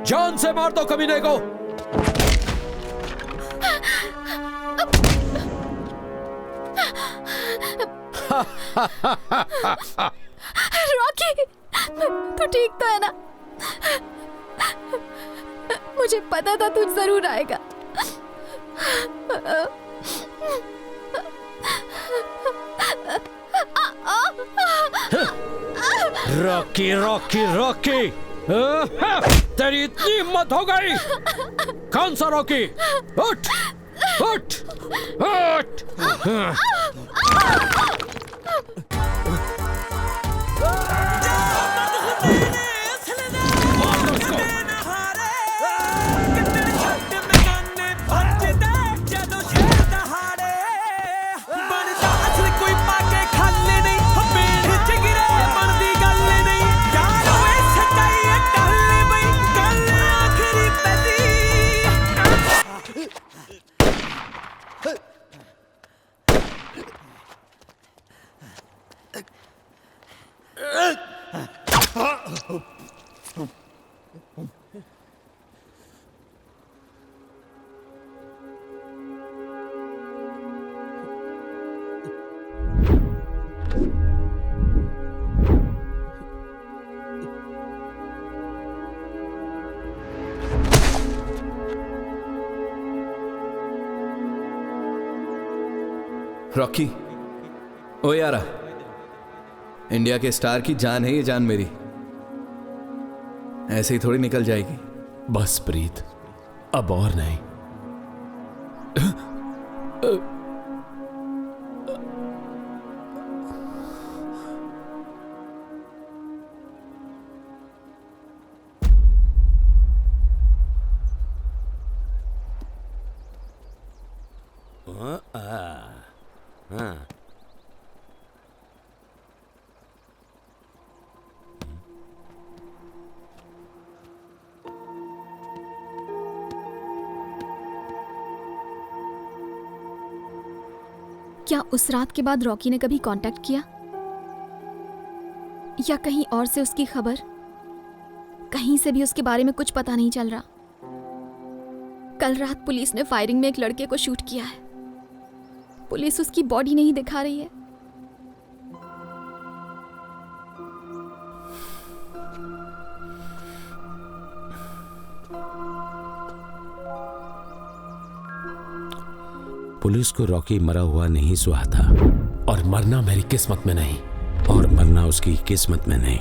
जान से मार दो कमीने को। रॉकी, तू ठीक तो है ना? मुझे पता था तू जरूर आएगा। रॉकी रॉकी रॉकी, तेरी इतनी हिम्मत हो गई? कौन सा रॉकी? उठ उठ उठ। रॉकी, ओ यारा, इंडिया के स्टार की जान है ये जान मेरी, ऐसे ही थोड़ी निकल जाएगी। बस प्रीत, अब और नहीं। क्या उस रात के बाद रॉकी ने कभी कांटेक्ट किया, या कहीं और से उसकी खबर? कहीं से भी उसके बारे में कुछ पता नहीं चल रहा। कल रात पुलिस ने फायरिंग में एक लड़के को शूट किया है। पुलिस उसकी बॉडी नहीं दिखा रही है। पुलिस को रॉकी मरा हुआ नहीं सुहा था, और मरना मेरी किस्मत में नहीं, और मरना उसकी किस्मत में नहीं।